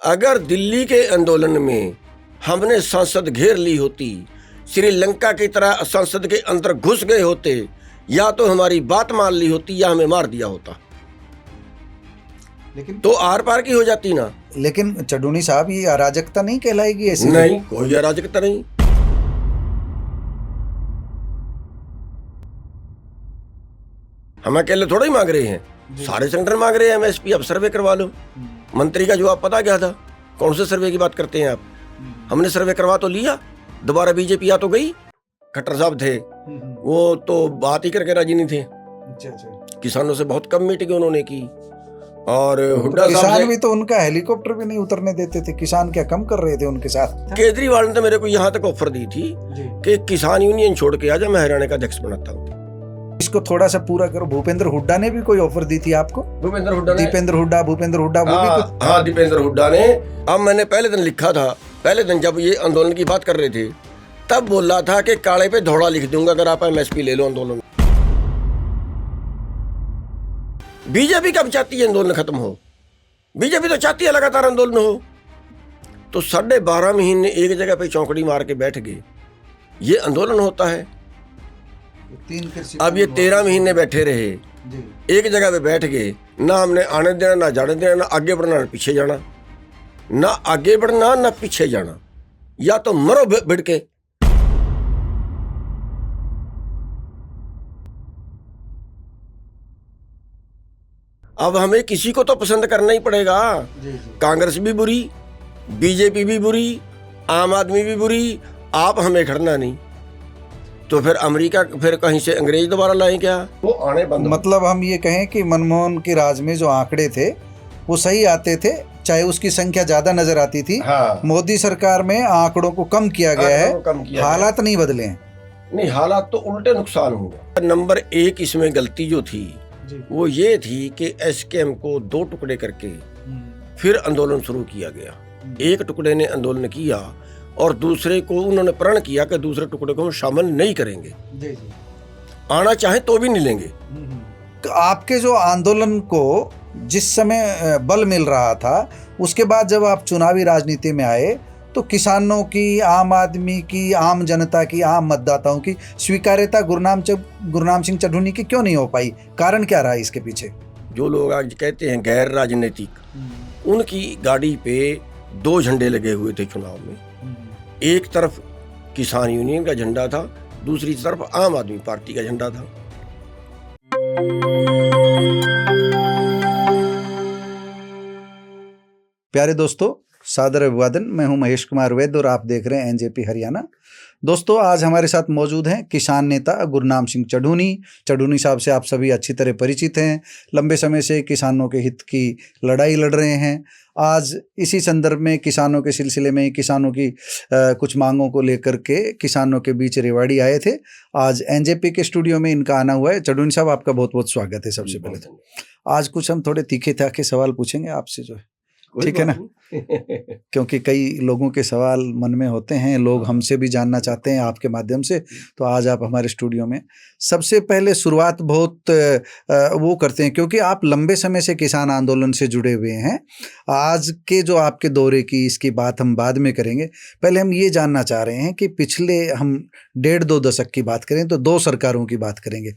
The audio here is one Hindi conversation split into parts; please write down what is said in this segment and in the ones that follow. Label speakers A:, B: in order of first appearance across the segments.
A: अगर दिल्ली के आंदोलन में हमने संसद घेर ली होती, श्रीलंका की तरह संसद के अंदर घुस गए होते, या तो हमारी बात मान ली होती या हमें मार दिया होता,
B: लेकिन
A: तो आर पार की हो जाती ना।
B: लेकिन चडूनी साहब, ये अराजकता नहीं कहलाएगी ऐसी?
A: नहीं, कोई अराजकता नहीं। हम अकेले थोड़ा ही मांग रहे हैं, सारे सेंटर मांग रहे हैं एमएसपी। अब सर्वे करवा लो। मंत्री का जवाब पता क्या था? कौन से सर्वे की बात करते हैं आप? हमने सर्वे करवा तो लिया, दोबारा बीजेपी आ तो गई। खट्टर साहब थे, वो तो बात ही करके राजी नहीं थे।
B: अच्छा।
A: किसानों से बहुत कम मीटिंग उन्होंने की। और हुड्डा
B: किसान
A: साहब
B: भी तो उनका हेलीकॉप्टर भी नहीं उतरने देते थे। किसान क्या कम कर रहे थे उनके साथ?
A: केजरीवाल ने तो मेरे को यहाँ तक ऑफर दी थी कि किसान यूनियन छोड़ के आ जा, मैं हरियाणा का अध्यक्ष बनाता हूँ।
B: इसको थोड़ा सा पूरा करो। भूपेंद्र हुड्डा ने भी कोई ऑफर दी थी आपको?
A: भूपेंद्र हुड्डा ने,
B: दीपेंद्र हुड्डा, भूपेंद्र हुड्डा, वो भी कुछ?
A: हाँ, दीपेंद्र हुड्डा ने। अब मैंने पहले दिन लिखा था, पहले दिन जब ये आंदोलन की बात कर रहे थे, तब बोल रहा था कि काले पे धोड़ा लिख दूंगा अगर आप एमएसपी ले लो आंदोलन। बीजेपी कब चाहती है आंदोलन खत्म हो? बीजेपी तो चाहती है लगातार आंदोलन हो। तो 12.5 महीने एक जगह पे चौकड़ी मार के बैठ गए, ये आंदोलन होता है? अब ये 13 महीने बैठे रहे, एक जगह पे बैठ गए, ना हमने आने देना, ना जाने देना, ना आगे बढ़ना, ना पीछे जाना, ना आगे बढ़ना, ना पीछे जाना, या तो मरो भिड़ के। अब हमें किसी को तो पसंद करना ही पड़ेगा। कांग्रेस भी बुरी, बीजेपी भी बुरी, आम आदमी भी बुरी, आप हमें खड़ना नहीं। तो फिर अमेरिका, फिर कहीं से अंग्रेज दोबारा लाएं क्या? वो आने बंद।
B: मतलब हम ये कहें कि मनमोहन के राज में जो आंकड़े थे वो सही आते थे, चाहे उसकी संख्या ज्यादा नजर आती थी।
A: हाँ।
B: मोदी सरकार में आंकड़ों को कम किया गया है, हालात नहीं बदले हैं।
A: नहीं, हालात तो उल्टे नुकसान हुआ। नंबर 1 इसमें गलती जो थी वो ये थी कि एसकेएम को 2 टुकड़े करके फिर आंदोलन शुरू किया गया। एक टुकड़े ने आंदोलन किया और दूसरे को उन्होंने प्रण किया कि दूसरे टुकड़े को हम शामिल नहीं करेंगे, आना चाहे तो भी नहीं लेंगे।
B: तो आपके जो आंदोलन को जिस समय बल मिल रहा था, उसके बाद जब आप चुनावी राजनीति में आए तो किसानों की, आम आदमी की, आम जनता की, आम मतदाताओं की स्वीकार्यता गुरनाम सिंह चढूनी की क्यों नहीं हो पाई? कारण क्या रहा इसके पीछे? जो
A: लोग आज कहते हैं गैर राजनीतिक, उनकी गाड़ी पे 2 झंडे लगे हुए थे चुनाव में। एक तरफ किसान यूनियन का झंडा था, दूसरी तरफ आम आदमी पार्टी का झंडा था।
B: प्यारे दोस्तों, सादर अभिवादन। मैं हूं महेश कुमार वैद्य और आप देख रहे हैं एनजेपी हरियाणा। दोस्तों, आज हमारे साथ मौजूद हैं किसान नेता गुरनाम सिंह चढूनी। चढूनी साहब से आप सभी अच्छी तरह परिचित हैं। लंबे समय से किसानों के हित की लड़ाई लड़ रहे हैं। आज इसी संदर्भ में किसानों के सिलसिले में, किसानों की कुछ मांगों को लेकर के किसानों के बीच रेवाड़ी आए थे। आज एनजेपी के स्टूडियो में इनका आना हुआ है। चढूनी साहब, आपका बहुत बहुत स्वागत है। सबसे पहले तो आज कुछ हम थोड़े तीखे ताखे सवाल पूछेंगे आपसे, जो है ठीक है ना? क्योंकि कई लोगों के सवाल मन में होते हैं, लोग हमसे भी जानना चाहते हैं आपके माध्यम से। तो आज आप हमारे स्टूडियो में। सबसे पहले शुरुआत बहुत वो करते हैं, क्योंकि आप लंबे समय से किसान आंदोलन से जुड़े हुए हैं। आज के जो आपके दौरे की, इसकी बात हम बाद में करेंगे। पहले हम ये जानना चाह रहे हैं कि पिछले हम 1.5-2 दशक की बात करें तो 2 सरकारों की बात करेंगे।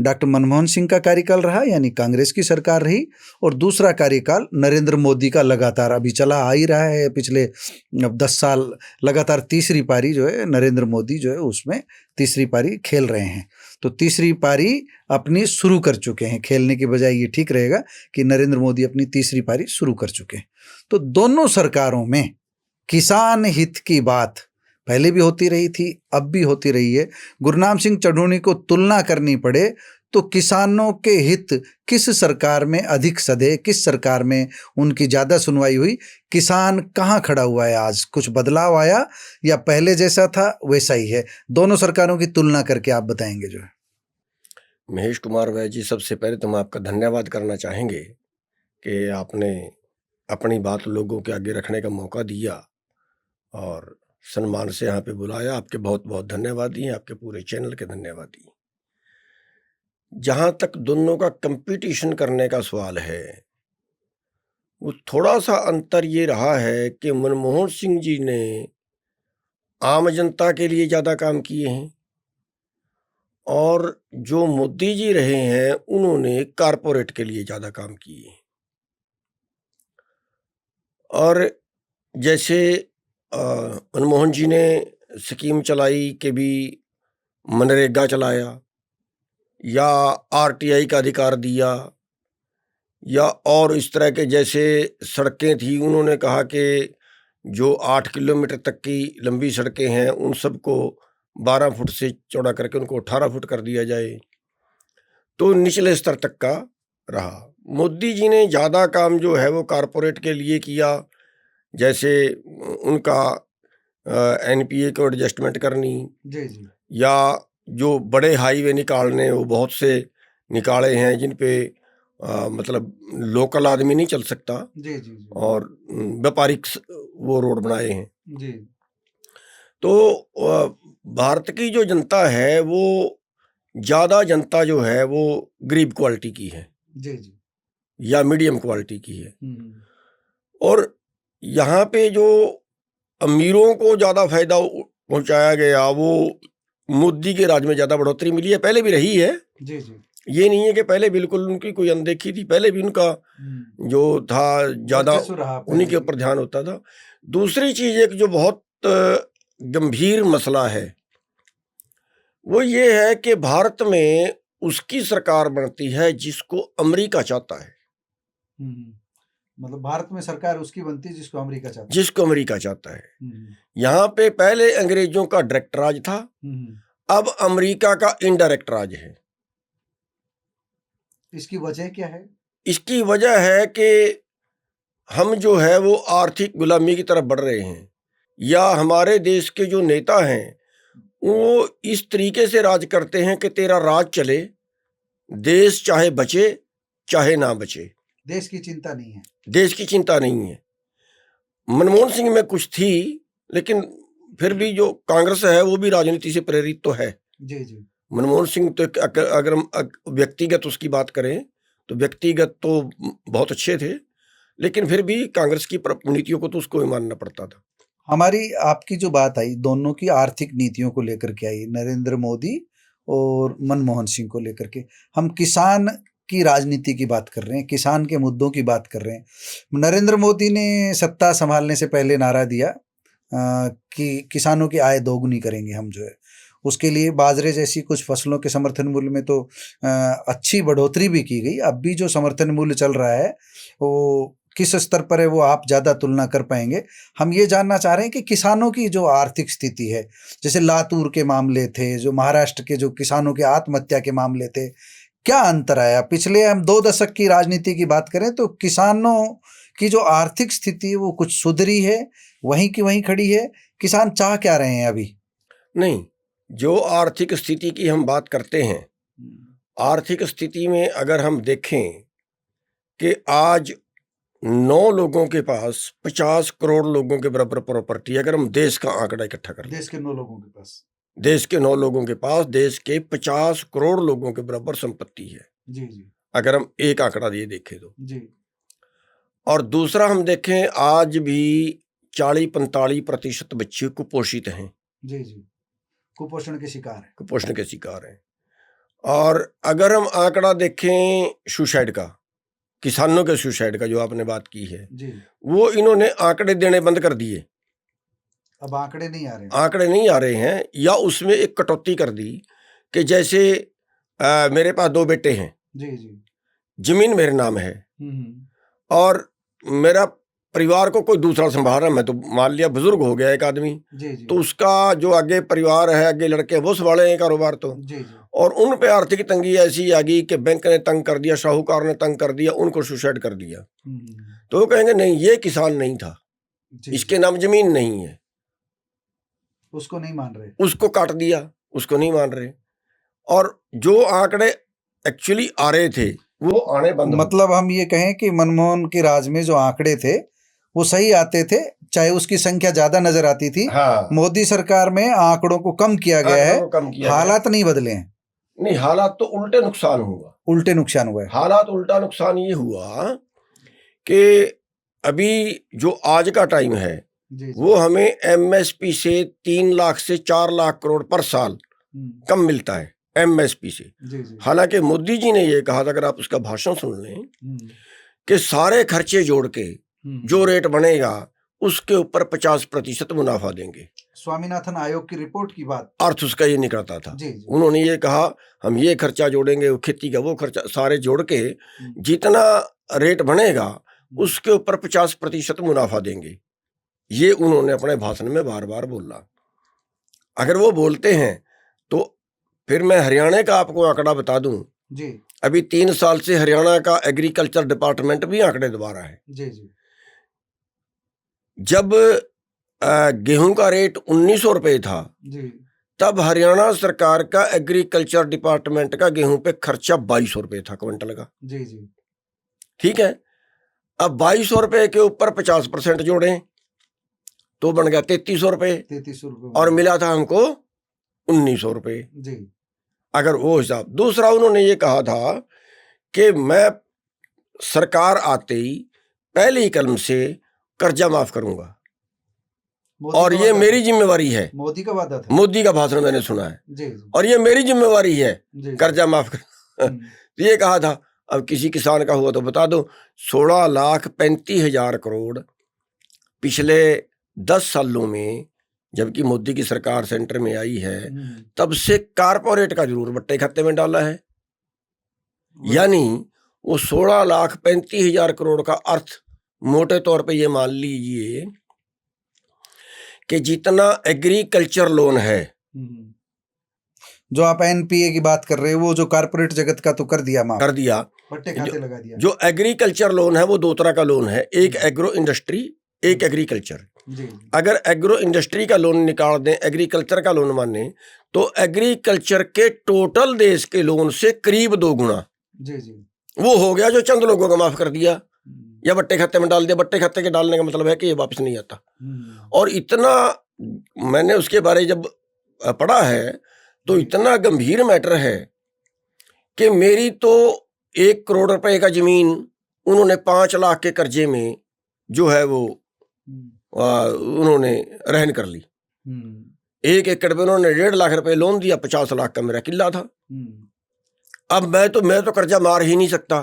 B: डॉक्टर मनमोहन सिंह का कार्यकाल रहा, यानी कांग्रेस की सरकार रही, और दूसरा कार्यकाल नरेंद्र मोदी का लगातार अभी चला आ ही रहा है। पिछले 10 साल लगातार तीसरी पारी जो है, नरेंद्र मोदी जो है उसमें तीसरी पारी खेल रहे हैं। तो तीसरी पारी अपनी शुरू कर चुके हैं। खेलने की बजाय ये ठीक रहेगा कि नरेंद्र मोदी अपनी तीसरी पारी शुरू कर चुके हैं। तो दोनों सरकारों में किसान हित की बात पहले भी होती रही थी, अब भी होती रही है। गुरनाम सिंह चढूनी को तुलना करनी पड़े तो किसानों के हित किस सरकार में अधिक सधे, किस सरकार में उनकी ज़्यादा सुनवाई हुई? किसान कहाँ खड़ा हुआ है आज? कुछ बदलाव आया या पहले जैसा था वैसा ही है? दोनों सरकारों की तुलना करके आप बताएंगे जो है।
A: महेश कुमार वैद्य जी, सबसे पहले तो हम आपका धन्यवाद करना चाहेंगे कि आपने अपनी बात लोगों के आगे रखने का मौका दिया और सम्मान से यहाँ पे बुलाया। आपके बहुत बहुत धन्यवाद दिए, आपके पूरे चैनल के धन्यवाद दिए। जहाँ तक दोनों का कंपटीशन करने का सवाल है, वो थोड़ा सा अंतर ये रहा है कि मनमोहन सिंह जी ने आम जनता के लिए ज़्यादा काम किए हैं और जो मोदी जी रहे हैं उन्होंने कारपोरेट के लिए ज़्यादा काम किए हैं। और जैसे मनमोहन जी ने स्कीम चलाई कि भी मनरेगा चलाया या आरटीआई का अधिकार दिया या और इस तरह के जैसे सड़कें थी, उन्होंने कहा कि जो 8 किलोमीटर तक की लंबी सड़कें हैं उन सबको 12 फुट से चौड़ा करके उनको 18 फुट कर दिया जाए, तो निचले स्तर तक का रहा। मोदी जी ने ज़्यादा काम जो है वो कारपोरेट के लिए किया, जैसे उनका एनपीए को एडजस्टमेंट करनी
B: जी जी,
A: या जो बड़े हाईवे निकालने वो बहुत से निकाले हैं जिन पे मतलब लोकल आदमी नहीं चल सकता
B: जी जी जी,
A: और व्यापारिक वो रोड बनाए हैं।
B: जी
A: तो भारत की जो जनता है वो ज़्यादा जनता जो है वो गरीब क्वालिटी की है
B: जी जी,
A: या मीडियम क्वालिटी की है। और यहाँ पे जो अमीरों को ज़्यादा फायदा पहुँचाया गया वो मोदी के राज में ज़्यादा बढ़ोतरी मिली है, पहले भी रही है।
B: जी जी,
A: ये नहीं है कि पहले बिल्कुल उनकी कोई अनदेखी थी, पहले भी उनका जो था ज़्यादा उन्हीं के ऊपर ध्यान होता था। दूसरी चीज़ एक जो बहुत गंभीर मसला है वो ये है कि भारत में उसकी सरकार बनती है जिसको अमेरिका चाहता है।
B: मतलब भारत में सरकार उसकी बनती है जिसको अमेरिका चाहता है,
A: जिसको अमेरिका चाहता है। यहाँ पे पहले अंग्रेजों का डायरेक्ट राज था, अब अमेरिका का इनडायरेक्ट राज है।
B: इसकी वजह क्या है?
A: इसकी वजह है कि हम जो है वो आर्थिक गुलामी की तरफ बढ़ रहे हैं, या हमारे देश के जो नेता हैं वो इस तरीके से राज करते हैं कि तेरा राज चले, देश चाहे बचे चाहे ना बचे,
B: देश की चिंता नहीं है,
A: देश की चिंता नहीं है। मनमोहन सिंह में कुछ थी, लेकिन फिर भी जो कांग्रेस है वो भी राजनीति से प्रेरित तो है। जी जी, मनमोहन सिंह तो अगर हम व्यक्तिगत उसकी बात करें तो व्यक्तिगत तो बहुत अच्छे थे, लेकिन फिर भी कांग्रेस की नीतियों को तो उसको ही मानना पड़ता था।
B: हमारी आपकी जो बात आई दोनों की आर्थिक नीतियों को लेकर के आई, नरेंद्र मोदी और मनमोहन सिंह को लेकर के, हम किसान की राजनीति की बात कर रहे हैं, किसान के मुद्दों की बात कर रहे हैं। नरेंद्र मोदी ने सत्ता संभालने से पहले नारा दिया कि किसानों की आय दोगुनी करेंगे हम, जो है उसके लिए बाजरे जैसी कुछ फसलों के समर्थन मूल्य में तो अच्छी बढ़ोतरी भी की गई। अब भी जो समर्थन मूल्य चल रहा है वो किस स्तर पर है वो आप ज़्यादा तुलना कर पाएंगे। हम ये जानना चाह रहे हैं कि किसानों की जो आर्थिक स्थिति है, जैसे लातूर के मामले थे, जो महाराष्ट्र के जो किसानों के आत्महत्या के मामले थे, क्या अंतर आया? पिछले हम 2 दशक की राजनीति की बात करें तो किसानों की जो आर्थिक स्थिति है वो कुछ सुधरी है, वहीं की वहीं खड़ी है? किसान चाह क्या रहे हैं अभी?
A: नहीं, जो आर्थिक स्थिति की हम बात करते हैं, आर्थिक स्थिति में अगर हम देखें कि आज 9 लोगों के पास 50 करोड़ लोगों के बराबर प्रॉपर्टी, अगर हम देश का आंकड़ा इकट्ठा करें,
B: देश के 9 लोगों के पास,
A: देश के 9 लोगों के पास देश के 50 करोड़ लोगों के बराबर संपत्ति है।
B: जी जी,
A: अगर हम एक आंकड़ा ये देखें तो
B: जी,
A: और दूसरा हम देखें आज भी 40-45% बच्चे कुपोषित हैं।
B: जी जी, कुपोषण के शिकार हैं,
A: कुपोषण के शिकार हैं। और अगर हम आंकड़ा देखें सुसाइड का, किसानों के सुसाइड का जो आपने बात की है जी, वो इन्होंने आंकड़े देने बंद कर दिए।
B: अब आंकड़े नहीं आ रहे हैं,
A: आंकड़े नहीं आ रहे हैं, या उसमें एक कटौती कर दी कि जैसे मेरे पास 2 बेटे हैं
B: जी जी,
A: जमीन मेरे नाम है और मेरा परिवार को कोई दूसरा संभाल रहा, मैं तो मान लिया बुजुर्ग हो गया एक आदमी जी जी, तो उसका जो आगे परिवार है, आगे लड़के वो संभाले हैं कारोबार तो जी जी, और उन पे आर्थिक तंगी ऐसी आ गई कि बैंक ने तंग कर दिया, साहूकार ने तंग कर दिया, उनको सुसाइड कर दिया। तो वो कहेंगे नहीं ये किसान नहीं था, इसके नाम जमीन नहीं है,
B: उसको नहीं मान रहे,
A: उसको काट दिया, उसको नहीं मान रहे। और जो आंकड़े एक्चुअली आ रहे थे वो आने बंद।
B: मतलब हम ये कहें कि मनमोहन के राज में जो आंकड़े थे वो सही आते थे, चाहे उसकी संख्या ज्यादा नजर आती थी। हाँ। मोदी सरकार में आंकड़ों को कम किया गया है, हालात नहीं बदले हैं।
A: नहीं, हालात तो उल्टे नुकसान हुआ,
B: उल्टे नुकसान हुआ है।
A: हालात उल्टा नुकसान ये हुआ कि अभी जो आज का टाइम है वो हमें एमएसपी से 3 लाख से 4 लाख करोड़ पर साल कम मिलता है एमएसपी से। हालांकि मोदी जी ने ये कहा था, अगर आप उसका भाषण सुन लें, कि सारे खर्चे जोड़ के जो रेट बनेगा उसके ऊपर 50% मुनाफा देंगे।
B: स्वामीनाथन आयोग की रिपोर्ट की बात,
A: अर्थ उसका ये निकलता था। उन्होंने ये कहा हम ये खर्चा जोड़ेंगे, वो खेती का वो खर्चा, सारे जोड़ के जितना रेट बनेगा उसके ऊपर 50% मुनाफा देंगे। ये उन्होंने अपने भाषण में बार बार बोला। अगर वो बोलते हैं तो फिर मैं हरियाणा का आपको आंकड़ा बता दूं जी। अभी 3 साल से हरियाणा का एग्रीकल्चर डिपार्टमेंट भी आंकड़े दोबारा है जी। जब गेहूं का रेट 1900 रुपये था जी, तब हरियाणा सरकार का एग्रीकल्चर डिपार्टमेंट का गेहूं पे खर्चा 2200 रुपये था क्विंटल का जी जी। ठीक है, अब 2200 रुपये के ऊपर 50% जोड़ें तो बन गया 3300 रुपये और मिला था हमको 1900 रुपये जी। अगर वो हिसाब, दूसरा उन्होंने ये कहा था कि मैं सरकार आते ही पहली कलम से कर्जा माफ करूंगा और ये मेरी जिम्मेवारी है। मोदी का वादा था, मोदी का भाषण मैंने सुना है जी। और ये मेरी जिम्मेवारी है कर्जा माफ कर तो ये कहा था। अब किसी किसान का हुआ तो बता दो, 16,35,000 करोड़ पिछले 10 सालों में, जबकि मोदी की सरकार सेंटर में आई है तब से कारपोरेट का जरूर बट्टे खाते में डाला है। यानी वो 16,35,000 करोड़ का अर्थ मोटे तौर पे ये मान लीजिए कि जितना एग्रीकल्चर लोन है,
B: जो आप एनपीए की बात कर रहे हैं, वो जो कारपोरेट जगत का तो कर दिया, माफ
A: कर दिया,
B: बट्टे खाते लगा दिया।
A: जो एग्रीकल्चर लोन है वो 2 तरह का लोन है, एक एग्रो इंडस्ट्री, एक एग्रीकल्चर जी। अगर एग्रो इंडस्ट्री का लोन निकाल दें, एग्रीकल्चर का लोन माने, तो एग्रीकल्चर के टोटल देश के लोन से करीब 2 गुना जी जी। वो हो गया जो चंद लोगों का माफ कर दिया या बट्टे खाते में डाल दिया। बट्टे खाते के डालने का मतलब है कि ये वापस नहीं आता। और इतना मैंने उसके बारे जब पढ़ा है तो इतना गंभीर मैटर है कि मेरी तो 1 करोड़ रुपए का जमीन उन्होंने 5 लाख के कर्जे में जो है वो उन्होंने रहन कर ली। 1 एकड़ पे उन्होंने 1.5 लाख रुपए लोन दिया, 50 लाख का मेरा किला था। अब मैं तो कर्जा मार ही नहीं सकता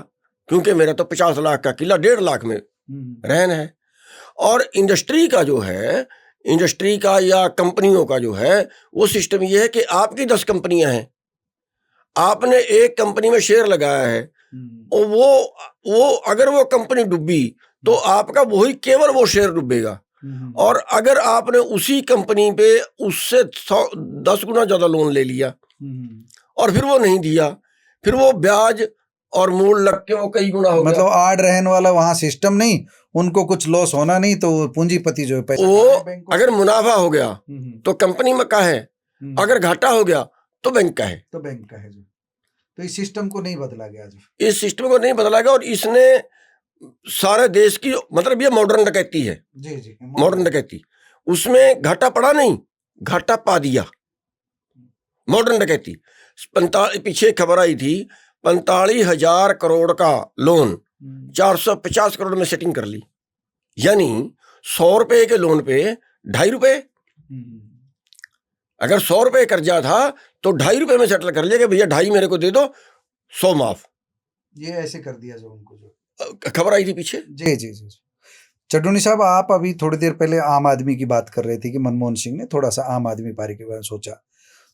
A: क्योंकि मेरा तो 50 लाख का किला 1.5 लाख में रहन है। और इंडस्ट्री का जो है, इंडस्ट्री का या कंपनियों का जो है वो सिस्टम ये है कि आपकी 10 कंपनियां हैं, आपने एक कंपनी में शेयर लगाया है और वो अगर वो कंपनी डूबी तो आपका वही केवल वो शेयर डूबेगा। और अगर आपने उसी कंपनी पे उससे 10 गुना ज्यादा लोन ले लिया और फिर वो नहीं दिया, फिर वो ब्याज और मूल लग के वो कई गुना हो गया।
B: मतलब आड़ रहने वाला वहां सिस्टम नहीं, उनको कुछ लॉस होना नहीं, तो पूंजीपति जो है पैसा,
A: वो अगर मुनाफा हो गया तो कंपनी में का है, अगर घाटा हो गया तो बैंक का है,
B: तो बैंक का है जो। तो इस सिस्टम को नहीं बदला गया जो,
A: इस सिस्टम को नहीं बदला गया। और इसने सारे देश की, मतलब ये मॉडर्न डकैती है
B: जी जी,
A: मॉडर्न डकैती। उसमें घाटा पड़ा नहीं, घाटा पा दिया, मॉडर्न डकैती। पीछे खबर आई थी 45,000 करोड़ का लोन 450 करोड़ में सेटिंग कर ली। यानी 100 रुपए के लोन पे 2.5 रुपए, अगर 100 रुपए कर्जा था तो 2.5 रुपए में सेटल कर लिया कि भैया 2.5 मेरे को दे दो, 100 माफ।
B: ये ऐसे कर दिया जो उनको, जो
A: खबर आई थी पीछे जी
B: जी जी। चड्ढूनी साहब, आप अभी थोड़ी देर पहले आम आदमी की बात कर रहे थे कि मनमोहन सिंह ने थोड़ा सा आम आदमी पार्टी के बारे में सोचा,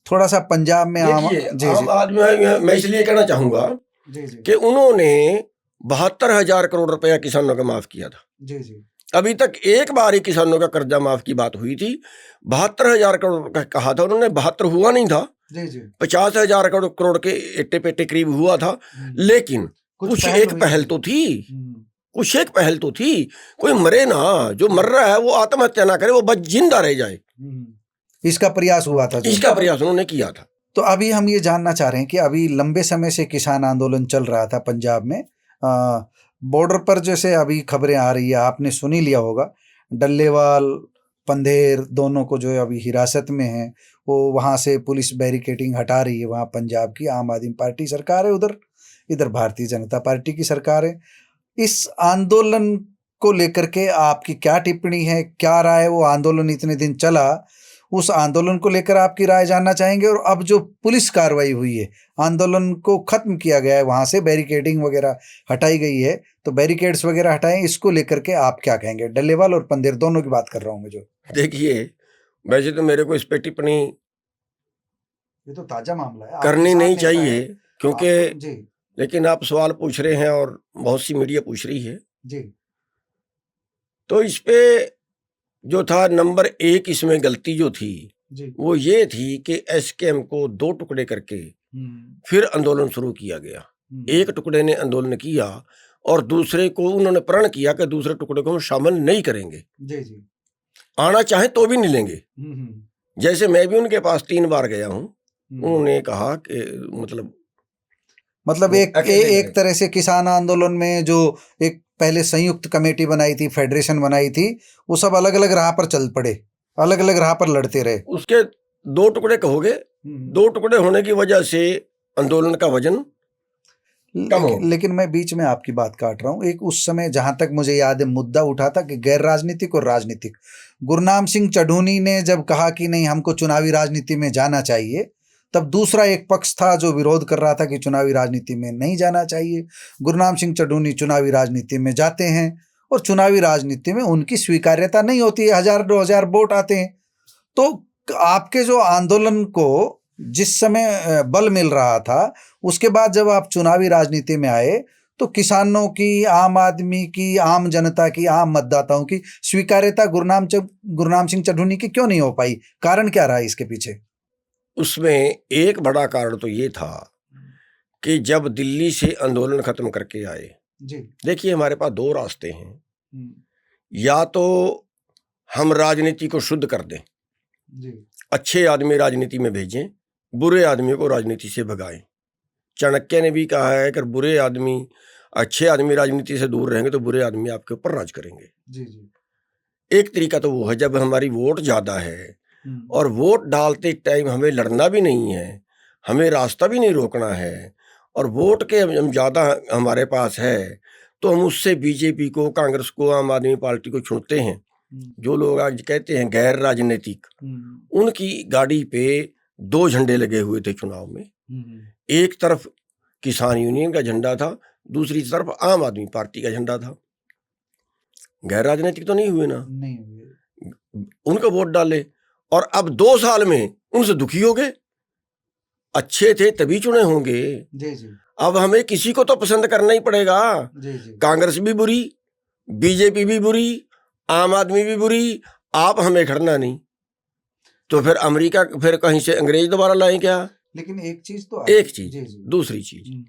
B: थोड़ा सा पंजाब में आम
A: आदमी, मैं इसलिए कहना चाहूंगा कि उन्होंने 72,000 करोड़ रुपया किसानों का माफ किया था
B: जी जी।
A: अभी तक एक बार ही किसानों का कर्जा माफ की बात हुई थी। 72,000 करोड़ का कहा था उन्होंने, 72 हुआ नहीं था जी जी। 50,000 करोड़ के एट्टे पेट्टे करीब हुआ था। लेकिन कुछ एक पहल तो थी, कुछ एक पहल तो थी। कोई मरे ना, जो मर रहा है वो आत्महत्या ना करे, वो बच जिंदा रह जाए,
B: इसका प्रयास हुआ था,
A: इसका प्रयास उन्होंने किया था।
B: तो अभी हम ये जानना चाह रहे हैं कि अभी लंबे समय से किसान आंदोलन चल रहा था पंजाब में, बॉर्डर पर जैसे अभी खबरें आ रही है, आपने सुन ही लिया होगा, डल्लेवाल पंधेर दोनों को जो है अभी हिरासत में है, वो वहाँ से पुलिस बैरिकेडिंग हटा रही है। वहाँ पंजाब की आम आदमी पार्टी सरकार है, उधर इधर भारतीय जनता पार्टी की सरकार है। इस आंदोलन को लेकर के आपकी क्या टिप्पणी है, क्या राय है? वो आंदोलन इतने दिन चला, उस आंदोलन को लेकर आपकी राय जानना चाहेंगे। और अब जो पुलिस कार्रवाई हुई है, आंदोलन को खत्म किया गया है, वहां से बैरिकेडिंग वगैरह हटाई गई है, तो बैरिकेड्स वगैरह हटाए, इसको लेकर के आप क्या कहेंगे? डल्लेवाल और पंदेर दोनों की बात कर रहा हूँ मैं। जो
A: देखिए, वैसे तो मेरे को इस पे टिप्पणी
B: ये तो ताजा मामला है,
A: करनी नहीं चाहिए, क्योंकि
B: जी
A: लेकिन आप सवाल पूछ रहे हैं और बहुत सी मीडिया पूछ रही है,
B: जी
A: तो इस पे जो था नंबर 1 इसमें गलती जो थी
B: जी
A: वो ये थी कि एसकेएम को 2 टुकड़े करके फिर आंदोलन शुरू किया गया। एक टुकड़े ने आंदोलन किया और दूसरे को उन्होंने प्रण किया कि दूसरे टुकड़े को हम शामिल नहीं करेंगे,
B: जी जी
A: आना चाहे तो भी नहीं लेंगे। जैसे मैं भी उनके पास 3 बार गया हूँ, उन्होंने कहा कि मतलब
B: एक तरह से किसान आंदोलन में जो एक पहले संयुक्त कमेटी बनाई थी, फेडरेशन बनाई थी, वो सब अलग अलग राह पर चल पड़े, अलग अलग राह पर लड़ते रहे।
A: उसके 2 टुकड़े कहोगे, 2 टुकड़े होने की वजह से आंदोलन का वजन कम हो।
B: लेकिन मैं बीच में आपकी बात काट रहा हूँ। एक उस समय जहां तक मुझे याद है मुद्दा उठा था कि गैर राजनीतिक और राजनीतिक। गुरनाम सिंह चढ़ूनी ने जब कहा कि नहीं हमको चुनावी राजनीति में जाना चाहिए, तब दूसरा एक पक्ष था जो विरोध कर रहा था कि चुनावी राजनीति में नहीं जाना चाहिए। गुरनाम सिंह चढ़ूनी चुनावी राजनीति में जाते हैं और चुनावी राजनीति में उनकी स्वीकार्यता नहीं होती है, 1000-2000 वोट आते हैं। तो आपके जो आंदोलन को जिस समय बल मिल रहा था, उसके बाद जब आप चुनावी राजनीति में आए, तो किसानों की, आम आदमी की, आम जनता की, आम मतदाताओं की स्वीकार्यता गुरनाम सिंह चढ़ूनी की क्यों नहीं हो पाई? कारण क्या रहा इसके पीछे?
A: उसमें एक बड़ा कारण तो ये था कि जब दिल्ली से आंदोलन खत्म करके आए,
B: जी
A: देखिए हमारे पास 2 रास्ते हैं, या तो हम राजनीति को शुद्ध कर दें,
B: जी
A: अच्छे आदमी राजनीति में भेजें, बुरे आदमी को राजनीति से भगाएं। चाणक्य ने भी कहा है कि बुरे आदमी, अच्छे आदमी राजनीति से दूर रहेंगे तो बुरे आदमी आपके ऊपर राज करेंगे।
B: जी जी
A: एक तरीका तो वो है, जब हमारी वोट ज़्यादा है और वोट डालते टाइम हमें लड़ना भी नहीं है, हमें रास्ता भी नहीं रोकना है, और वोट के हम ज़्यादा हमारे पास है, तो हम उससे बीजेपी को, कांग्रेस को, आम आदमी पार्टी को चुनते हैं। जो लोग आज कहते हैं गैर राजनीतिक, उनकी गाड़ी पे 2 झंडे लगे हुए थे चुनाव में। एक तरफ किसान यूनियन का झंडा था, दूसरी तरफ आम आदमी पार्टी का झंडा था। गैर राजनीतिक तो नहीं हुए ना,
B: नहीं हुए,
A: उनको वोट डाले और अब 2 साल में उनसे दुखी हो गए। अच्छे थे तभी चुने होंगे,
B: जी जी
A: अब हमें किसी को तो पसंद करना ही पड़ेगा।
B: जी जी
A: कांग्रेस भी बुरी, बीजेपी भी बुरी, आम आदमी भी बुरी, आप हमें खड़ना नहीं, तो फिर अमेरिका, फिर कहीं से अंग्रेज दोबारा लाएं क्या?
B: लेकिन एक चीज तो
A: एक चीज, दूसरी चीज,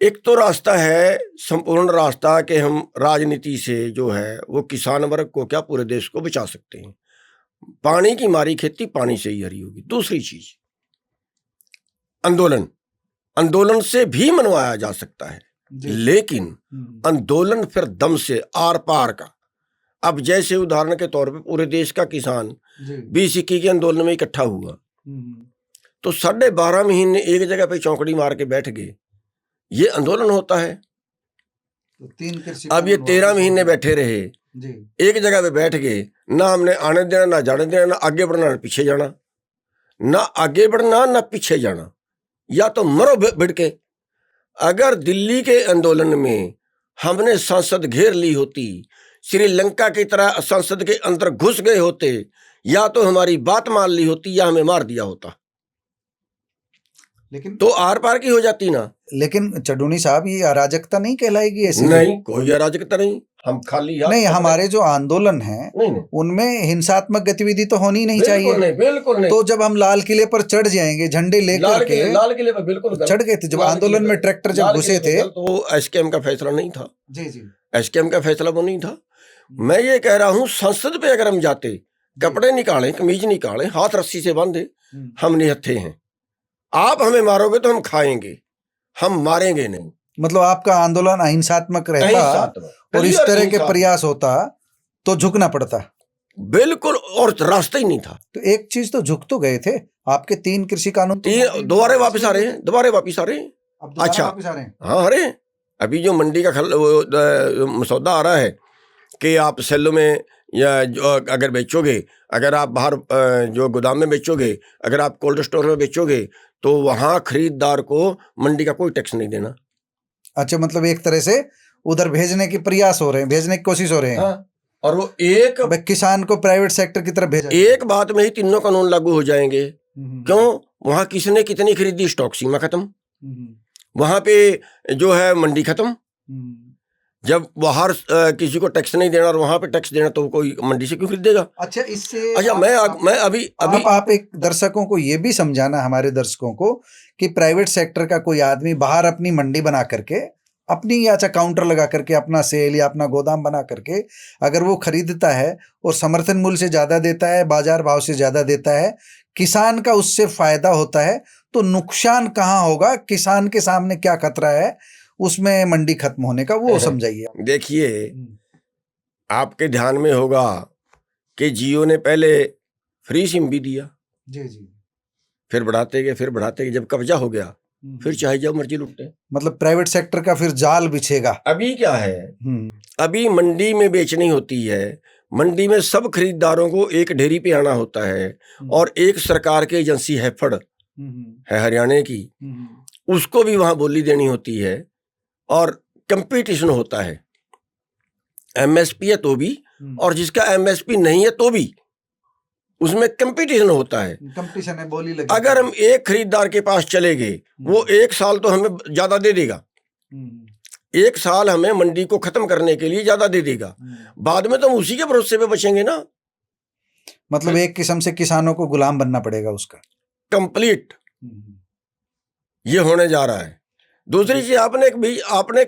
A: एक तो रास्ता है संपूर्ण रास्ता कि हम राजनीति से जो है वो किसान वर्ग को क्या पूरे देश को बचा सकते हैं। पानी की मारी खेती पानी से ही हरी होगी। दूसरी चीज आंदोलन, आंदोलन से भी मनवाया जा सकता है, लेकिन आंदोलन फिर दम से आर पार का। अब जैसे उदाहरण के तौर पे पूरे देश का किसान 20-21 के आंदोलन में इकट्ठा हुआ, तो 12.5 महीने एक जगह पे चौकड़ी मार के बैठ गए, ये आंदोलन होता है।
B: तो
A: अब ये 13 महीने बैठे रहे, एक जगह पे बैठ गए, ना हमने आने देना, ना जाने देना, ना आगे बढ़ना, ना पीछे जाना, ना आगे बढ़ना, ना पीछे जाना, या तो मरो भिड़ के। अगर दिल्ली के आंदोलन में हमने संसद घेर ली होती, श्रीलंका की तरह संसद के अंदर घुस गए होते, या तो हमारी बात मान ली होती या हमें मार दिया होता,
B: लेकिन
A: तो आर पार की हो जाती ना।
B: लेकिन चढ़ूनी साहब, ये अराजकता नहीं कहलाएगी ऐसे?
A: नहीं, कोई अराजकता नहीं, हम खाली
B: नहीं, हमारे जो आंदोलन है उनमें हिंसात्मक गतिविधि तो होनी नहीं चाहिए।
A: बिल्कुल नहीं।
B: तो जब हम लाल किले पर चढ़ जाएंगे झंडे लेकर के,
A: लाल किले पर बिल्कुल
B: चढ़ गए थे जब आंदोलन में ट्रैक्टर जब घुसे थे,
A: तो वो एसकेएम का फैसला नहीं था।
B: जी जी,
A: एसकेएम का फैसला वो नहीं था। मैं ये कह रहा हूँ, संसद पे अगर हम जाते, कपड़े निकालें, कमीज निकालें, हाथ रस्सी से बांधे, हम निहत्थे हैं, आप हमें मारोगे तो हम खाएंगे, हम मारेंगे नहीं।
B: मतलब आपका आंदोलन अहिंसात्मक रहता और इस तरह के प्रयास होता तो झुकना पड़ता।
A: बिल्कुल, और रास्ता ही नहीं था।
B: तो एक चीज तो झुक तो गए थे, आपके 3 कृषि कानून
A: दोबारा वापिस आ रहे हैं, दोबारा वापिस आ रहे हैं। अच्छा, हाँ, अरे अभी जो मंडी का मसौदा आ रहा है कि आप सेलों में या जो अगर बेचोगे, अगर आप बाहर जो गोदाम में बेचोगे, अगर आप कोल्ड स्टोर में बेचोगे, तो वहाँ खरीदार को मंडी का कोई टैक्स नहीं देना।
B: अच्छा, मतलब एक तरह से उधर भेजने की प्रयास हो रहे हैं, भेजने की कोशिश हो रहे हैं।
A: हाँ, और वो एक
B: किसान को प्राइवेट सेक्टर की तरफ भेजा,
A: एक बात में ही तीनों कानून लागू हो जाएंगे। क्यों? वहाँ किसने कितनी खरीदी, स्टॉक सीमा खत्म, वहाँ पे जो है मंडी खत्म। जब बाहर किसी को टैक्स नहीं देना और वहाँ पे टैक्स देना, तो कोई मंडी से क्यों खरीदेगा?
B: अच्छा, इससे
A: अच्छा मैं अभी
B: आप एक दर्शकों को ये भी समझाना, हमारे दर्शकों को, कि प्राइवेट सेक्टर का कोई आदमी बाहर अपनी मंडी बना करके, अपनी या अच्छा काउंटर लगा करके, अपना सेल या अपना गोदाम बना करके अगर वो खरीदता है और समर्थन मूल्य से ज़्यादा देता है, बाजार भाव से ज़्यादा देता है, किसान का उससे फायदा होता है, तो नुकसान कहाँ होगा, किसान के सामने क्या खतरा है उसमें मंडी खत्म होने का, वो समझाइए।
A: देखिए, आपके ध्यान में होगा कि जियो ने पहले फ्री सिम भी दिया,
B: जी,
A: फिर बढ़ाते गए, जब कब्जा हो गया फिर चाहे जब मर्जी लुटे।
B: मतलब प्राइवेट सेक्टर का फिर जाल बिछेगा।
A: अभी क्या है, अभी मंडी में बेचनी होती है, मंडी में सब खरीदारों को एक ढेरी पे आना होता है, और एक सरकार की एजेंसी है फड़ है हरियाणा की, उसको भी वहां बोली देनी होती है, और कंपटीशन होता है। एमएसपी है तो भी, और जिसका एमएसपी नहीं है तो भी उसमें कंपटीशन होता है,
B: कंपटीशन है, बोली लगी।
A: अगर हम एक खरीदार के पास चले गए, वो एक साल तो हमें ज्यादा दे देगा, एक साल हमें मंडी को खत्म करने के लिए ज्यादा दे देगा, बाद में तो हम उसी के भरोसे पे बचेंगे ना।
B: मतलब एक किस्म से किसानों को गुलाम बनना पड़ेगा उसका,
A: कंप्लीट ये होने जा रहा है। दूसरी चीज, आपने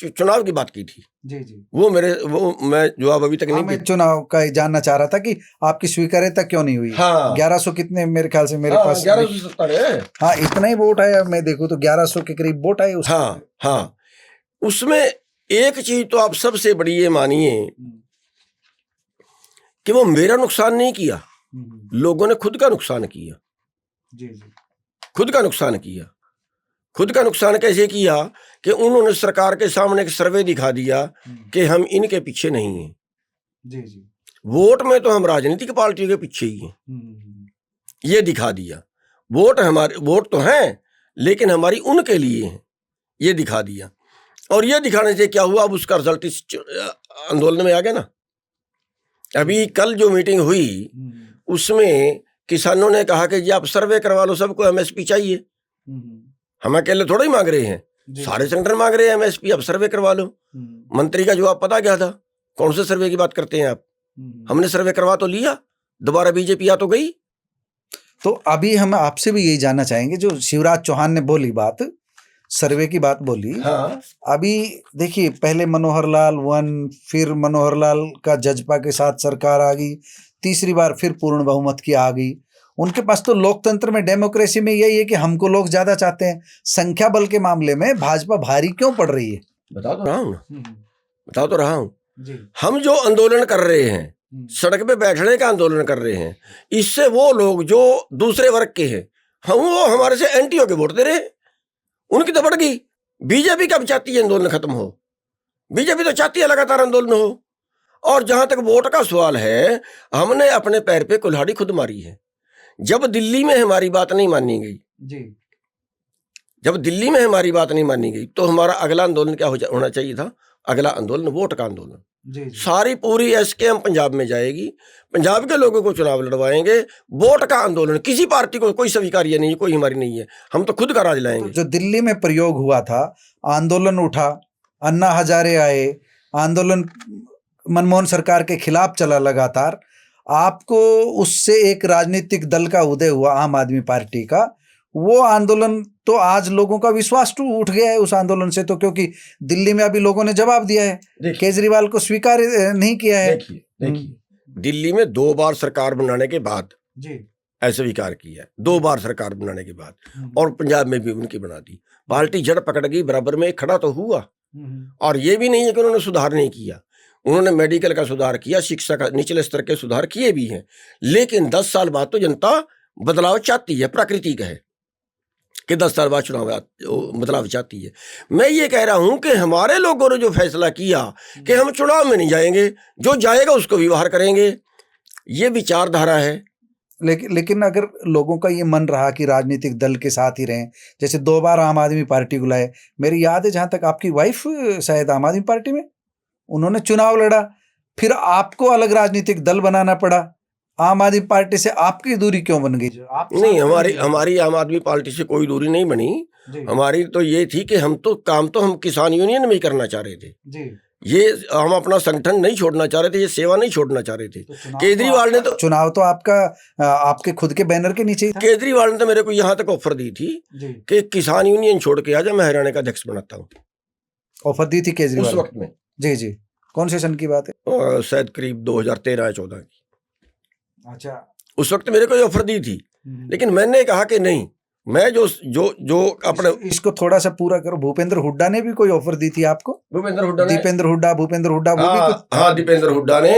A: चुनाव की बात की थी, जी, वो मैं जवाब अभी तक नहीं,
B: मैं चुनाव का जानना चाह रहा था कि आपकी स्वीकार्यता क्यों नहीं हुई। हाँ, 1100 कितने, मेरे ख्याल से मेरे पास
A: 1170 है।
B: हाँ, इतना ही वोट आया, मैं देखूं तो 1100 के करीब वोट आए।
A: हाँ, उसमें एक चीज तो आप सबसे बड़ी ये मानिए कि वो मेरा नुकसान नहीं किया, लोगों ने खुद का नुकसान किया। जी, खुद का नुकसान किया। खुद का नुकसान कैसे किया कि उन्होंने सरकार के सामने एक सर्वे दिखा दिया कि हम इनके पीछे नहीं हैं। जी, वोट में तो हम राजनीतिक पार्टियों के पीछे ही हैं, ये दिखा दिया। वोट तो हैं, लेकिन हमारी उनके लिए हैं, ये दिखा दिया। और ये दिखाने से क्या हुआ, अब उसका रिजल्ट इस आंदोलन में आ गया ना। अभी कल जो मीटिंग हुई उसमें किसानों ने कहा कि जी आप सर्वे करवा लो, सबको एमएसपी चाहिए। हम अकेले थोड़ा ही मांग रहे हैं, सारे संगठन मांग रहे हैं एमएसपी, अब सर्वे करवा लो। मंत्री का जवाब पता क्या था, कौन से सर्वे की बात करते हैं आप, हमने सर्वे करवा तो लिया, दोबारा बीजेपी आ तो गई।
B: तो अभी हम आपसे भी यही जानना चाहेंगे, जो शिवराज चौहान ने बोली बात, सर्वे की बात बोली। हाँ। अभी देखिए, पहले मनोहर लाल वन, फिर मनोहर लाल का जजपा के साथ सरकार आ गई, तीसरी बार फिर पूर्ण बहुमत की आ गई। उनके पास तो लोकतंत्र में, डेमोक्रेसी में यही है कि हमको लोग ज्यादा चाहते हैं। संख्या बल के मामले में भाजपा भारी क्यों पड़ रही है?
A: बता तो रहा हूँ हम जो आंदोलन कर रहे हैं, सड़क पे बैठने का आंदोलन कर रहे हैं, इससे वो लोग जो दूसरे वर्ग के हैं, वो हमारे से एंटी होके वोट दे रहे हैं, उनकी तो बढ़ गई। बीजेपी कब चाहती है आंदोलन खत्म हो? बीजेपी तो चाहती है लगातार आंदोलन हो। और जहां तक वोट का सवाल है, हमने अपने पैर पे कुल्हाड़ी खुद मारी है। जब दिल्ली में हमारी बात नहीं मानी गई जी, जब दिल्ली में हमारी बात नहीं मानी गई, तो हमारा अगला आंदोलन क्या होना चाहिए था? अगला आंदोलन वोट का आंदोलन। जी। सारी पूरी एसकेएम पंजाब में जाएगी, पंजाब के लोगों को चुनाव लड़वाएंगे, वोट का आंदोलन। किसी पार्टी को कोई स्वीकार्य नहीं है, कोई हमारी नहीं है, हम तो खुद का राज लाएंगे।
B: जो दिल्ली में प्रयोग हुआ था, आंदोलन उठा, अन्ना हजारे आए, आंदोलन मनमोहन सरकार के खिलाफ चला लगातार, आपको उससे एक राजनीतिक दल का उदय हुआ, आम आदमी पार्टी का। वो आंदोलन तो आज लोगों का विश्वास उठ गया है उस आंदोलन से, तो क्योंकि दिल्ली में अभी लोगों ने जवाब दिया है, केजरीवाल को स्वीकार नहीं किया है।
A: देखिए, दिल्ली में 2 बार सरकार बनाने के बाद जी अस्वीकार किया है, 2 बार सरकार बनाने के बाद, और पंजाब में भी उनकी बना दी। पार्टी जड़ पकड़ गई, बराबर में खड़ा तो हुआ। और ये भी नहीं है कि उन्होंने सुधार नहीं किया, उन्होंने मेडिकल का सुधार किया, शिक्षा का निचले स्तर के सुधार किए भी हैं। लेकिन 10 साल बाद तो जनता बदलाव चाहती है, प्राकृतिक है। कि 10 साल बाद चुनाव बदलाव चाहती है। मैं ये कह रहा हूं कि हमारे लोगों ने जो फैसला किया कि हम चुनाव में नहीं जाएंगे, जो जाएगा उसको भी बाहर करेंगे, ये विचारधारा है।
B: लेकिन अगर लोगों का ये मन रहा कि राजनीतिक दल के साथ ही रहें, जैसे 2 बार आम आदमी पार्टी को लाए, मेरी याद है जहां तक आपकी वाइफ शायद आम आदमी पार्टी में, उन्होंने चुनाव लड़ा, फिर आपको अलग राजनीतिक दल बनाना पड़ा, आम आदमी पार्टी से आपकी दूरी क्यों बन गई?
A: नहीं, हमारी आम आदमी पार्टी से कोई दूरी नहीं बनी। हमारी तो ये थी कि हम किसान यूनियन में ही करना चाह रहे थे जी। ये हम अपना संगठन नहीं छोड़ना चाह रहे थे, ये सेवा नहीं छोड़ना चाह रहे थे। केजरीवाल ने तो
B: चुनाव तो आपके खुद के बैनर के नीचे ही था।
A: केजरीवाल ने तो मेरे को यहाँ तक ऑफर दी थी कि किसान यूनियन छोड़ के आ जा, मैं हरियाणा का अध्यक्ष बनाता हूँ।
B: ऑफर दी थी केजरीवाल
A: उस वक्त में? जी
B: जी। कौन से सन की बात है?
A: शायद करीब 2013-14 की।
B: अच्छा,
A: उस वक्त मेरे को ये ऑफर दी थी, लेकिन मैंने कहा कि नहीं, मैं जो अपने
B: इसको थोड़ा सा पूरा करो। भूपेंद्र हुड्डा ने भी कोई ऑफर दी थी आपको?
A: भूपेंद्र हुड्डा
B: हाँ,
A: दीपेंद्र हुड्डा ने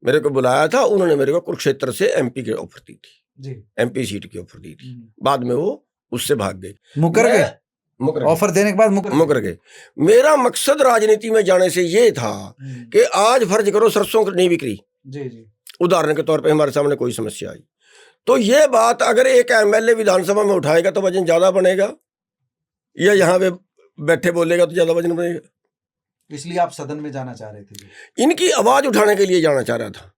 A: मेरे को बुलाया था। उन्होंने मेरे को कुरुक्षेत्र से एमपी की ऑफर दी थी जी। एमपी सीट की ऑफर दी थी। बाद में वो उससे भाग गए,
B: मुकर गए। ऑफर देने के बाद
A: मुकर गए। मेरा मकसद राजनीति में जाने से ये था कि आज फर्ज करो सरसों नहीं बिक्री जी। उदाहरण के तौर पे हमारे सामने कोई समस्या आई, तो ये बात अगर एक एमएलए विधानसभा में उठाएगा तो वजन ज्यादा बनेगा, या यहाँ पे बैठे बोलेगा तो ज्यादा वजन बनेगा।
B: इसलिए आप सदन में जाना चाह रहे थे?
A: इनकी आवाज उठाने के लिए जाना चाह रहा था।